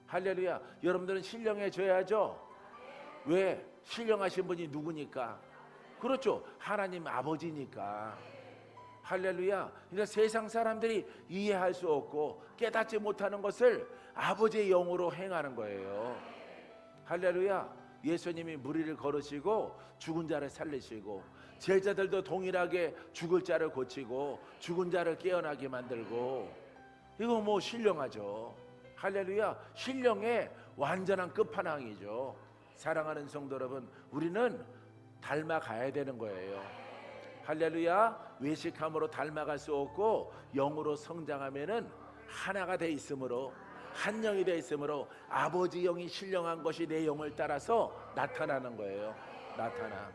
A: 할렐루야. 여러분들은 신령해져야죠. 왜? 신령하신 분이 누구니까? 그렇죠. 하나님 아버지니까. 할렐루야. 그러니까 세상 사람들이 이해할 수 없고 깨닫지 못하는 것을 아버지의 영으로 행하는 거예요. 할렐루야. 예수님이 무리를 걸으시고 죽은 자를 살리시고 제자들도 동일하게 죽을 자를 고치고 죽은 자를 깨어나게 만들고, 이거 뭐 신령하죠. 할렐루야. 신령의 완전한 끝판왕이죠. 사랑하는 성도 여러분, 우리는 닮아가야 되는 거예요. 할렐루야. 외식함으로 닮아갈 수 없고 영으로 성장하면은 하나가 돼 있으므로, 한 영이 돼 있으므로 아버지 영이 신령한 것이 내 영을 따라서 나타나는 거예요. 나타나.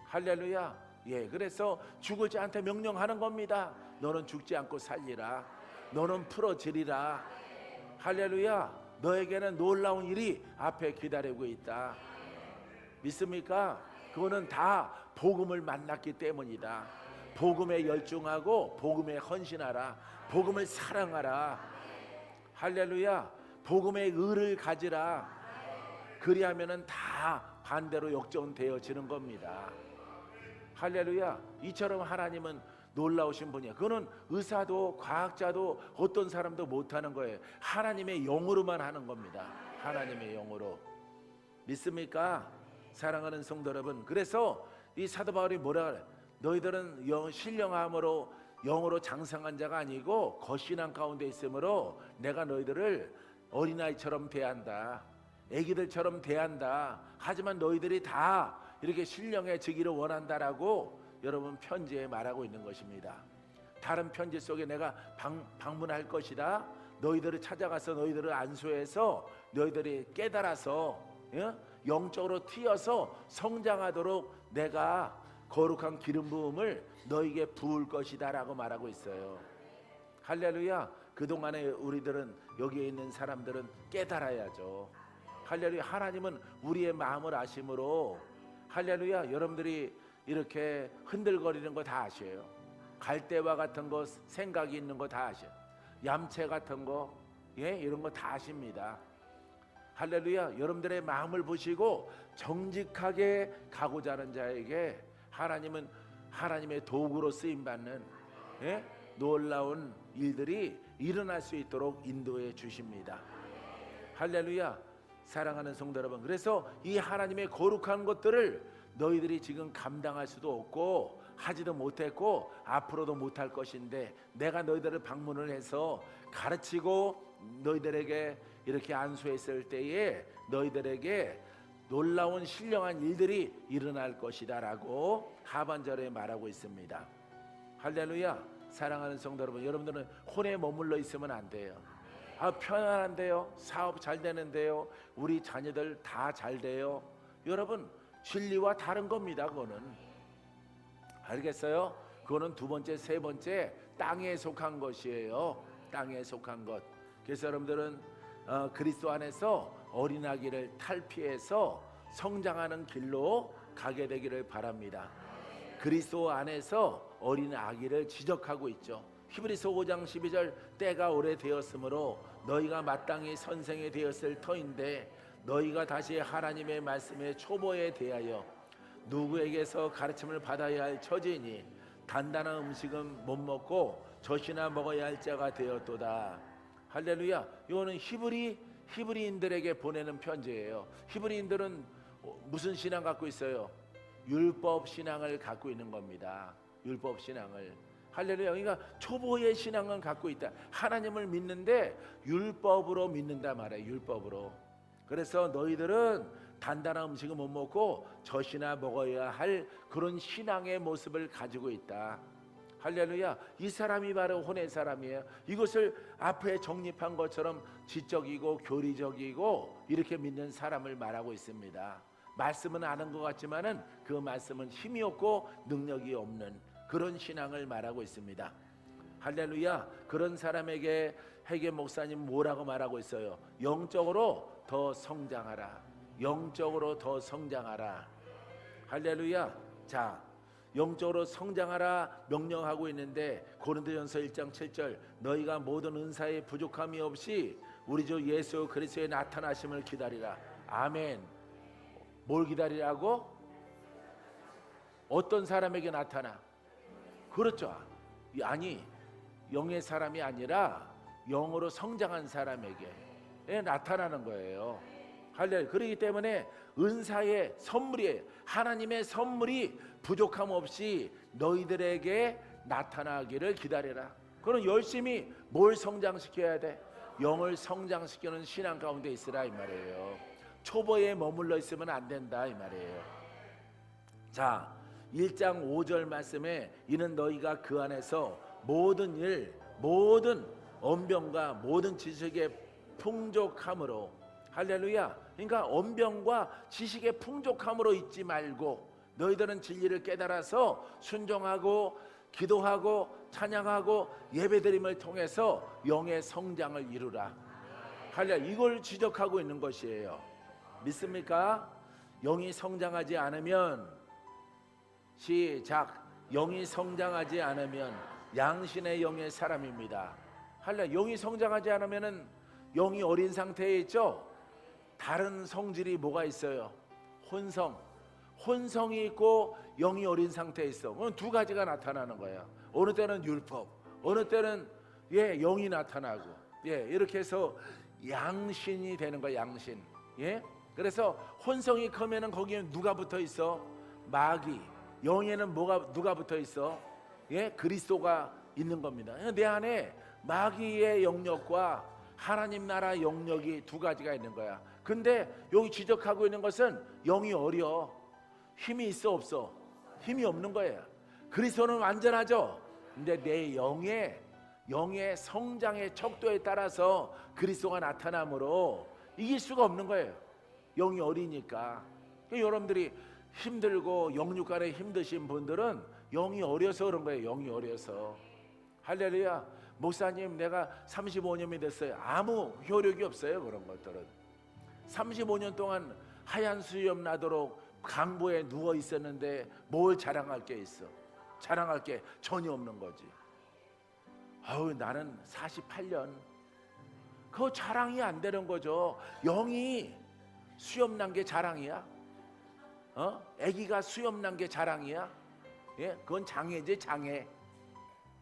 A: 할렐루야. 예, 그래서 죽을 자한테 명령하는 겁니다. 너는 죽지 않고 살리라. 너는 풀어지리라. 할렐루야. 너에게는 놀라운 일이 앞에 기다리고 있다. 믿습니까? 그거는 다 복음을 만났기 때문이다. 복음에 열중하고 복음에 헌신하라. 복음을 사랑하라. 할렐루야. 복음의 의를 가지라. 그리하면은 다 반대로 역전되어지는 겁니다. 할렐루야. 이처럼 하나님은 놀라우신 분이야. 그거는 의사도 과학자도 어떤 사람도 못하는 거예요. 하나님의 영으로만 하는 겁니다. 하나님의 영으로. 믿습니까? 사랑하는 성도 여러분, 그래서 이 사도 바울이 뭐라 그래? 너희들은 신령함으로 영으로 장성한 자가 아니고 거신한 가운데 있으므로 내가 너희들을 어린아이처럼 대한다. 애기들처럼 대한다. 하지만 너희들이 다 이렇게 신령해지기를 원한다라고 여러분 편지에 말하고 있는 것입니다. 다른 편지 속에 내가 방문할 것이다. 너희들을 찾아가서 너희들을 안수해서 너희들이 깨달아서 영적으로 튀어서 성장하도록 내가 거룩한 기름 부음을 너희에게 부을 것이다 라고 말하고 있어요. 할렐루야. 그동안에 우리들은 여기에 있는 사람들은 깨달아야죠. 할렐루야. 하나님은 우리의 마음을 아심으로 할렐루야. 여러분들이 이렇게 흔들거리는 거 다 아셔요. 갈대와 같은 거 생각이 있는 거 다 아셔요. 얌체 같은 거 이런 거 다 아십니다. 할렐루야. 여러분들의 마음을 보시고 정직하게 가고자 하는 자에게 하나님은 하나님의 도구로 쓰임받는 놀라운 일들이 일어날 수 있도록 인도해 주십니다. 할렐루야. 사랑하는 성도 여러분, 그래서 이 하나님의 거룩한 것들을 너희들이 지금 감당할 수도 없고 하지도 못했고 앞으로도 못할 것인데 내가 너희들을 방문을 해서 가르치고 너희들에게 이렇게 안수했을 때에 너희들에게 놀라운 신령한 일들이 일어날 것이다 라고 하반절에 말하고 있습니다. 할렐루야. 사랑하는 성도 여러분, 여러분들은 혼에 머물러 있으면 안 돼요. 편안한데요, 사업 잘 되는데요, 우리 자녀들 다 잘 돼요. 여러분 진리와 다른 겁니다. 그거는 알겠어요? 그거는 두 번째, 세 번째 땅에 속한 것이에요. 땅에 속한 것. 그래서 여러분들은 그리스도 안에서 어린아기를 탈피해서 성장하는 길로 가게 되기를 바랍니다. 그리스도 안에서 어린아기를 지적하고 있죠. 히브리서 5장 12절 때가 오래되었으므로 너희가 마땅히 선생이 되었을 터인데 너희가 다시 하나님의 말씀의 초보에 대하여 누구에게서 가르침을 받아야 할 처지니 단단한 음식은 못 먹고 젖이나 먹어야 할 자가 되었도다. 할렐루야. 이거는 히브리인들에게 보내는 편지예요. 히브리인들은 무슨 신앙 갖고 있어요? 율법 신앙을 갖고 있는 겁니다. 율법 신앙을. 할렐루야. 그러니까 초보의 신앙은 갖고 있다. 하나님을 믿는데 율법으로 믿는다 말이에요. 율법으로. 그래서 너희들은 단단한 음식을 못 먹고 젖이나 먹어야 할 그런 신앙의 모습을 가지고 있다. 할렐루야. 이 사람이 바로 혼의 사람이에요. 이것을 앞에 정립한 것처럼 지적이고 교리적이고 이렇게 믿는 사람을 말하고 있습니다. 말씀은 아는 것 같지만은 그 말씀은 힘이 없고 능력이 없는 그런 신앙을 말하고 있습니다. 할렐루야. 그런 사람에게 회개 목사님 뭐라고 말하고 있어요? 영적으로 더 성장하라. 영적으로 더 성장하라. 할렐루야. 자, 영적으로 성장하라 명령하고 있는데 고린도전서 1장 7절 너희가 모든 은사에 부족함이 없이 우리 주 예수 그리스도의 나타나심을 기다리라. 아멘. 뭘 기다리라고? 어떤 사람에게 나타나? 그렇죠. 아니 영의 사람이 아니라 영으로 성장한 사람에게 나타나는 거예요. 할렐루야. 그렇기 때문에 은사의 선물이 하나님의 선물이 부족함 없이 너희들에게 나타나기를 기다려라. 그럼 열심히 뭘 성장시켜야 돼? 영을 성장시키는 신앙 가운데 있으라 이 말이에요. 초보에 머물러 있으면 안 된다 이 말이에요. 자, 1장 5절 말씀에 이는 너희가 그 안에서 모든 일, 모든 언병과 모든 지식의 풍족함으로 할렐루야. 그러니까 언병과 지식의 풍족함으로 있지 말고 너희들은 진리를 깨달아서 순종하고 기도하고 찬양하고 예배드림을 통해서 영의 성장을 이루라. 할렐루야. 이걸 지적하고 있는 것이에요. 믿습니까? 영이 성장하지 않으면 시작. 영이 성장하지 않으면 양신의 영의 사람입니다. 할렐루야. 영이 성장하지 않으면은 영이 어린 상태에 있죠. 다른 성질이 뭐가 있어요? 혼성이 있고 영이 어린 상태에 있어. 그럼 두 가지가 나타나는 거예요. 어느 때는 율법, 어느 때는 영이 나타나고 이렇게 해서 양신이 되는 거야. 양신. 그래서 혼성이 크면은 거기에 누가 붙어 있어? 마귀. 영에는 누가 붙어 있어? 그리스도가 있는 겁니다. 내 안에 마귀의 영역과 하나님 나라 영역이 두 가지가 있는 거야. 근데 여기 지적하고 있는 것은 영이 어려. 힘이 있어 없어? 힘이 없는 거예요. 그리스도는 완전하죠. 근데 내 영의 성장의 척도에 따라서 그리스도가 나타나므로 이길 수가 없는 거예요. 영이 어리니까. 여러분들이 힘들고 영육 간에 힘드신 분들은 영이 어려서 그런 거예요. 영이 어려서. 할렐루야. 목사님 내가 35년이 됐어요. 아무 효력이 없어요. 그런 것들은 35년 동안 하얀 수염 나도록 강보에 누워 있었는데 뭘 자랑할 게 있어? 자랑할 게 전혀 없는 거지. 아우 나는 48년. 그거 자랑이 안 되는 거죠. 영이 수염 난 게 자랑이야? 아기가 수염 난 게 자랑이야? 예, 그건 장애지 장애.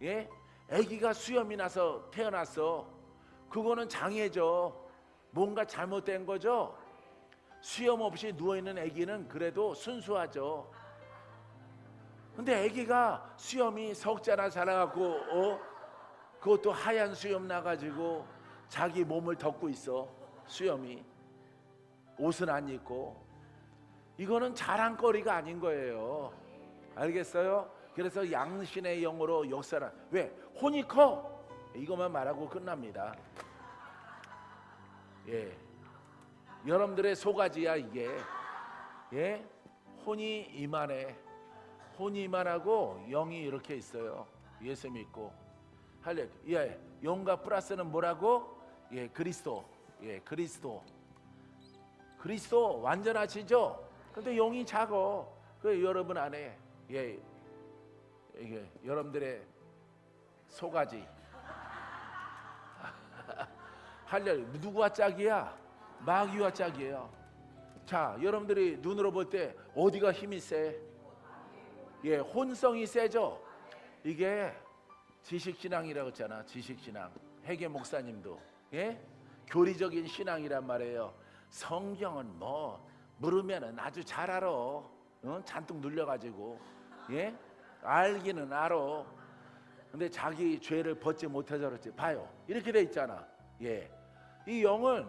A: 예, 아기가 수염이 나서 태어났어. 그거는 장애죠. 뭔가 잘못된 거죠. 수염 없이 누워있는 아기는 그래도 순수하죠. 근데 아기가 수염이 석자나 자라갖고 그것도 하얀 수염 나가지고 자기 몸을 덮고 있어. 수염이. 옷은 안 입고. 이거는 자랑거리가 아닌 거예요. 알겠어요? 그래서 양신의 영으로 역사라. 왜? 혼이 커. 이것만 말하고 끝납니다. 예, 여러분들의 소가지야 이게. 예, 혼이 이만해. 혼이 이만하고 영이 이렇게 있어요. 예수 믿고. 할렐. 예, 영과 플러스는 뭐라고? 예, 그리스도. 예, 그리스도. 그리스도 완전하시죠? 근데 영이 작어. 그 여러분 안에 예, 이게 여러분들의 소가지. 할렐. 누구와 짝이야? 마귀와 짝이에요. 자, 여러분들이 눈으로 볼 때 어디가 힘이 세? 예, 혼성이 세죠. 이게 지식신앙이라고 했잖아. 지식신앙. 회계 목사님도 예, 교리적인 신앙이란 말이에요. 성경은 뭐 물으면은 아주 잘 알아. 잔뜩 눌려가지고 예, 알기는 알아. 근데 자기 죄를 벗지 못해서 그렇지. 봐요. 이렇게 돼 있잖아. 예, 이 영은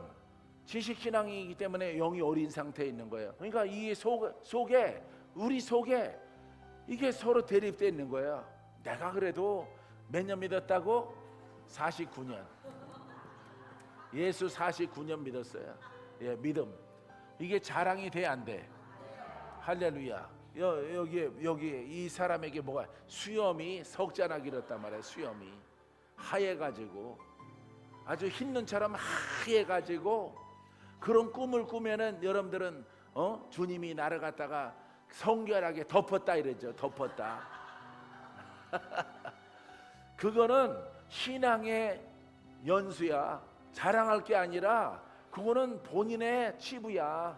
A: 지식신앙이기 때문에 영이 어린 상태에 있는 거예요. 그러니까 이 속에 우리 속에 이게 서로 대립되어 있는 거예요. 내가 그래도 몇 년 믿었다고? 49년. 예수 49년 믿었어요. 예, 믿음. 이게 자랑이 돼 안 돼? 할렐루야. 여기 이 사람에게 뭐가 수염이 석자나 길었단 말이에요. 수염이 하얘가지고 아주 흰 눈처럼 하얘가지고 그런 꿈을 꾸면은 여러분들은 주님이 나를 갖다가 성결하게 덮었다 이러죠. 덮었다. 그거는 신앙의 연수야. 자랑할 게 아니라 그거는 본인의 치부야.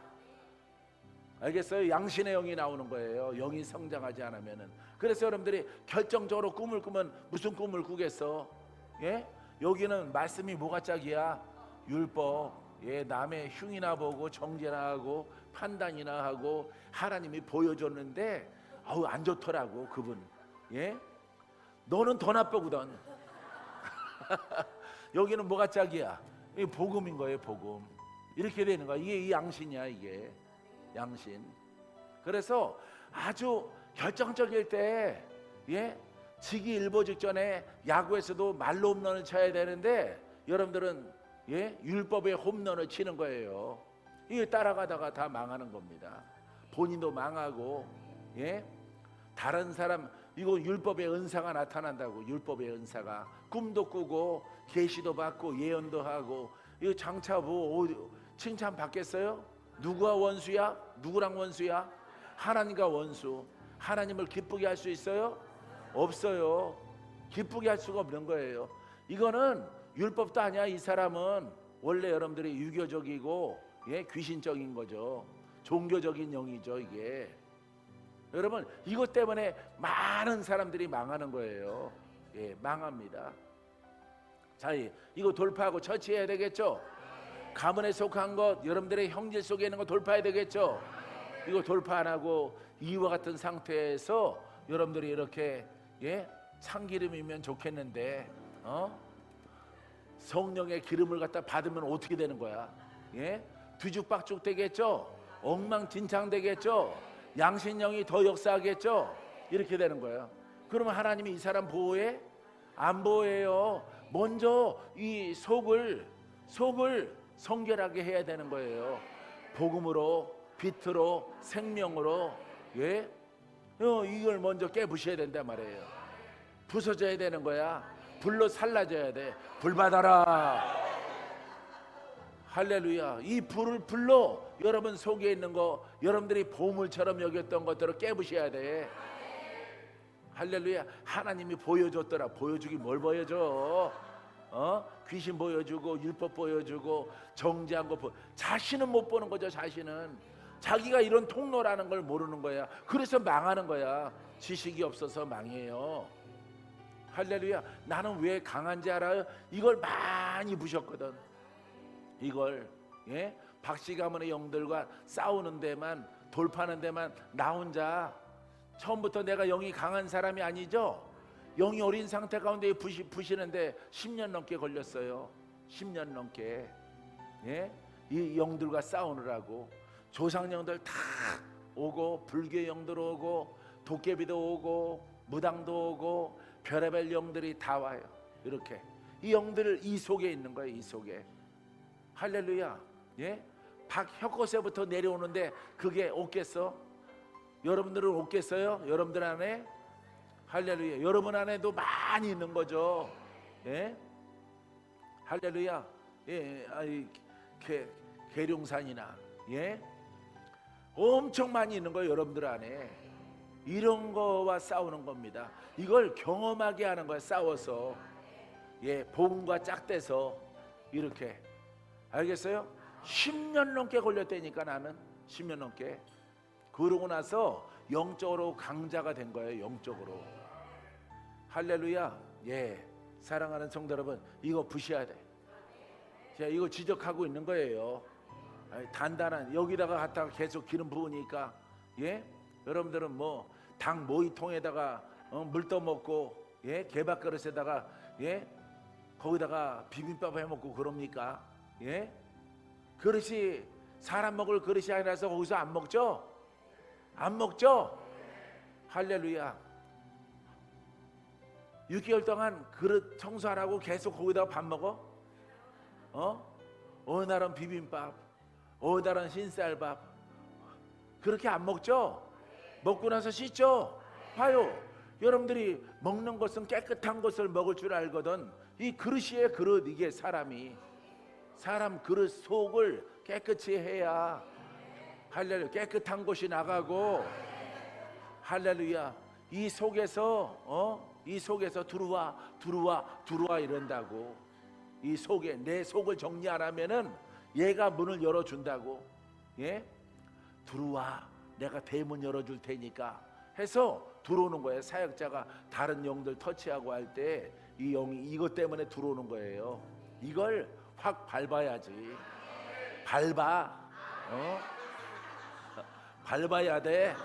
A: 알겠어요? 양신의 영이 나오는 거예요. 영이 성장하지 않으면은. 그래서 여러분들이 결정적으로 꿈을 꾸면 무슨 꿈을 꾸겠어? 예? 여기는 말씀이 뭐가 짝이야? 율법. 예, 남의 흉이나 보고 정죄나 하고 판단이나 하고 하나님이 보여줬는데 아우 안 좋더라고 그분. 예? 너는 더 나쁘거든. 여기는 뭐가 짝이야? 이 복음인 거예요. 복음. 이렇게 되는 거야. 이게 이 양신이야. 이게 양신. 그래서 아주 결정적일 때 예? 지기 일보 직전에 야구에서도 말로 홈런을 쳐야 되는데 여러분들은 예? 율법의 홈런을 치는 거예요. 이게 따라가다가 다 망하는 겁니다. 본인도 망하고 예? 다른 사람 이거 율법의 은사가 나타난다고. 율법의 은사가 꿈도 꾸고 계시도 받고 예언도 하고 이거 장차 뭐 칭찬 받겠어요? 누구와 원수야? 누구랑 원수야? 하나님과 원수. 하나님을 기쁘게 할 수 있어요? 없어요. 기쁘게 할 수가 없는 거예요. 이거는 율법도 아니야. 이 사람은 원래 여러분들이 유교적이고 예, 귀신적인 거죠. 종교적인 영이죠. 이게 여러분 이것 때문에 많은 사람들이 망하는 거예요. 예, 망합니다. 자, 이거 돌파하고 처치해야 되겠죠. 가문에 속한 것, 여러분들의 형제 속에 있는 거 돌파해야 되겠죠. 이거 돌파 안 하고 이와 같은 상태에서 여러분들이 이렇게 예, 참기름이면 좋겠는데 성령의 기름을 갖다 받으면 어떻게 되는 거야? 예? 뒤죽박죽 되겠죠? 엉망진창 되겠죠? 양신령이 더 역사하겠죠? 이렇게 되는 거예요. 그러면 하나님이 이 사람 보호해? 안 보호해요. 먼저 이 속을 성결하게 해야 되는 거예요. 복음으로, 빛으로, 생명으로. 예? 이걸 먼저 깨부셔야 된단 말이에요. 부서져야 되는 거야. 불로 살라져야 돼. 불 받아라. 할렐루야. 이 불로 여러분 속에 있는 거, 여러분들이 보물처럼 여겼던 것들을 깨부셔야 돼. 할렐루야. 하나님이 보여줬더라. 보여주기 뭘 보여줘? 귀신 보여주고 율법 보여주고 정죄한 거 자신은 못 보는 거죠. 자신은 자기가 이런 통로라는 걸 모르는 거야. 그래서 망하는 거야. 지식이 없어서 망해요. 할렐루야. 나는 왜 강한지 알아요? 이걸 많이 부셨거든. 이걸 박씨 가문의 영들과 싸우는 데만, 돌파하는 데만 나 혼자, 처음부터 내가 영이 강한 사람이 아니죠. 영이 어린 상태 가운데 부시는데 10년 넘게 걸렸어요. 10년 넘게. 이 영들과 싸우느라고. 조상령들 다 오고, 불교 영들 오고, 도깨비도 오고, 무당도 오고, 별의별 영들이 다 와요. 이렇게 이 영들 이 속에 있는 거예요. 이 속에. 할렐루야. 박 혀꼬새부터 내려오는데 그게 없겠어? 여러분들은 없겠어요? 여러분들 안에? 할렐루야. 여러분 안에도 많이 있는 거죠. 할렐루야. 계룡산이나 엄청 많이 있는 거예요. 여러분들 안에. 이런 거와 싸우는 겁니다. 이걸 경험하게 하는 거야. 싸워서. 복음과 짝대서 이렇게. 알겠어요? 10년 넘게 걸렸다니까. 나는 10년 넘게. 그러고 나서 영적으로 강자가 된 거예요. 영적으로. 할렐루야. 사랑하는 성도 여러분, 이거 부셔야 돼. 제가 이거 지적하고 있는 거예요. 단단한, 여기다가 갖다가 계속 기름 부으니까 여러분들은 뭐 당 모이통에다가 물 떠먹고 개밥 그릇에다가 거기다가 비빔밥 해먹고 그럽니까? 그릇이 사람 먹을 그릇이 아니라서 거기서 안 먹죠? 안 먹죠? 할렐루야. 6개월 동안 그릇 청소하라고 계속 거기다가 밥 먹어? 어느 날은 비빔밥, 어느 날은 흰쌀밥. 그렇게 안 먹죠? 먹고 나서 씻죠? 봐요. 여러분들이 먹는 것은 깨끗한 것을 먹을 줄 알거든. 이 그릇이에요. 그릇. 이게 사람 그릇 속을 깨끗이 해야 할렐루야. 깨끗한 곳이 나가고 할렐루야. 이 속에서 들어와 이런다고. 이 속에 내 속을 정리 안 하면은 얘가 문을 열어준다고. 들어와. 내가 대문 열어줄 테니까 해서 들어오는 거예요. 사역자가 다른 영들 터치하고 할 때 이 영이 이것 때문에 들어오는 거예요. 이걸 확 밟아야지. 밟아야 돼.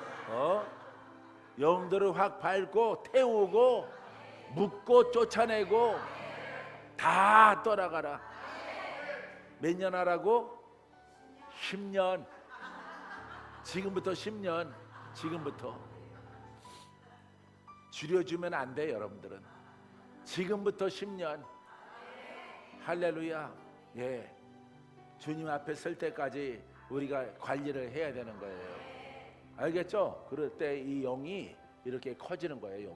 A: 영들을 확 밟고 태우고 묶고 쫓아내고 다 떠나가라. 몇 년 하라고? 10년. 지금부터 10년. 지금부터. 줄여주면 안 돼. 여러분들은 지금부터 10년. 할렐루야. 주님 앞에 설 때까지 우리가 관리를 해야 되는 거예요. 알겠죠? 그럴 때 이 영이 이렇게 커지는 거예요.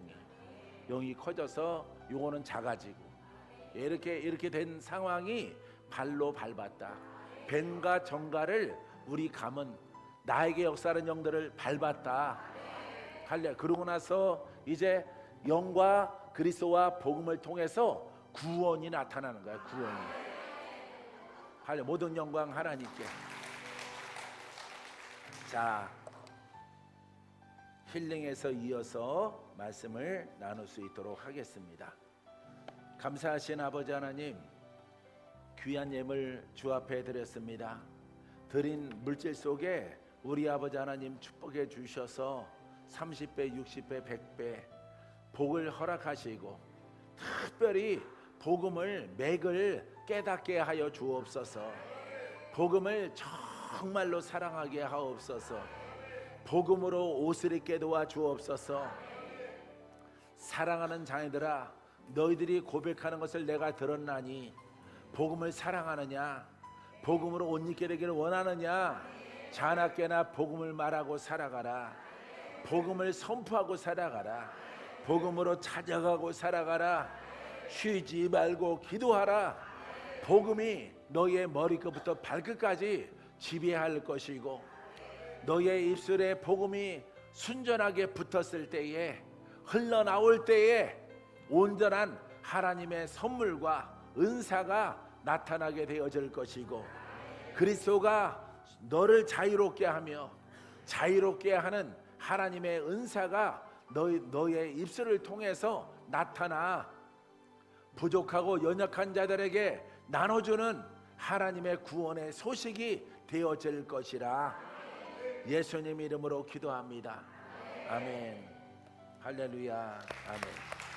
A: 영이 커져서 요거는 작아지고. 이렇게 된 상황이 발로 밟았다. 뱀과 정갈을 우리 감은 나에게 역사하는 영들을 밟았다. 할렐루야. 그러고 나서 이제 영과 그리스도와 복음을 통해서 구원이 나타나는 거야. 구원이. 할렐루야. 모든 영광 하나님께. 자, 힐링에서 이어서 말씀을 나눌 수 있도록 하겠습니다. 감사하신 아버지 하나님, 귀한 예물 주 앞에 드렸습니다. 드린 물질 속에 우리 아버지 하나님 축복해 주셔서 30배, 60배, 100배 복을 허락하시고 특별히 복음을 맥을 깨닫게 하여 주옵소서. 복음을 정말로 사랑하게 하옵소서. 복음으로 옷을 입게 도와 주옵소서. 사랑하는 자녀들아, 너희들이 고백하는 것을 내가 들었나니 복음을 사랑하느냐? 복음으로 옷 입게 되기를 원하느냐? 자나깨나 복음을 말하고 살아가라. 복음을 선포하고 살아가라. 복음으로 찾아가고 살아가라. 쉬지 말고 기도하라. 복음이 너희의 머리끝부터 발끝까지 지배할 것이고, 너희의 입술에 복음이 순전하게 붙었을 때에, 흘러나올 때에 온전한 하나님의 선물과 은사가 나타나게 되어질 것이고, 그리스도가 너를 자유롭게 하며 자유롭게 하는 하나님의 은사가 너의 입술을 통해서 나타나 부족하고 연약한 자들에게 나눠주는 하나님의 구원의 소식이 되어질 것이라. 예수님 이름으로 기도합니다. 아멘. 할렐루야. 아멘.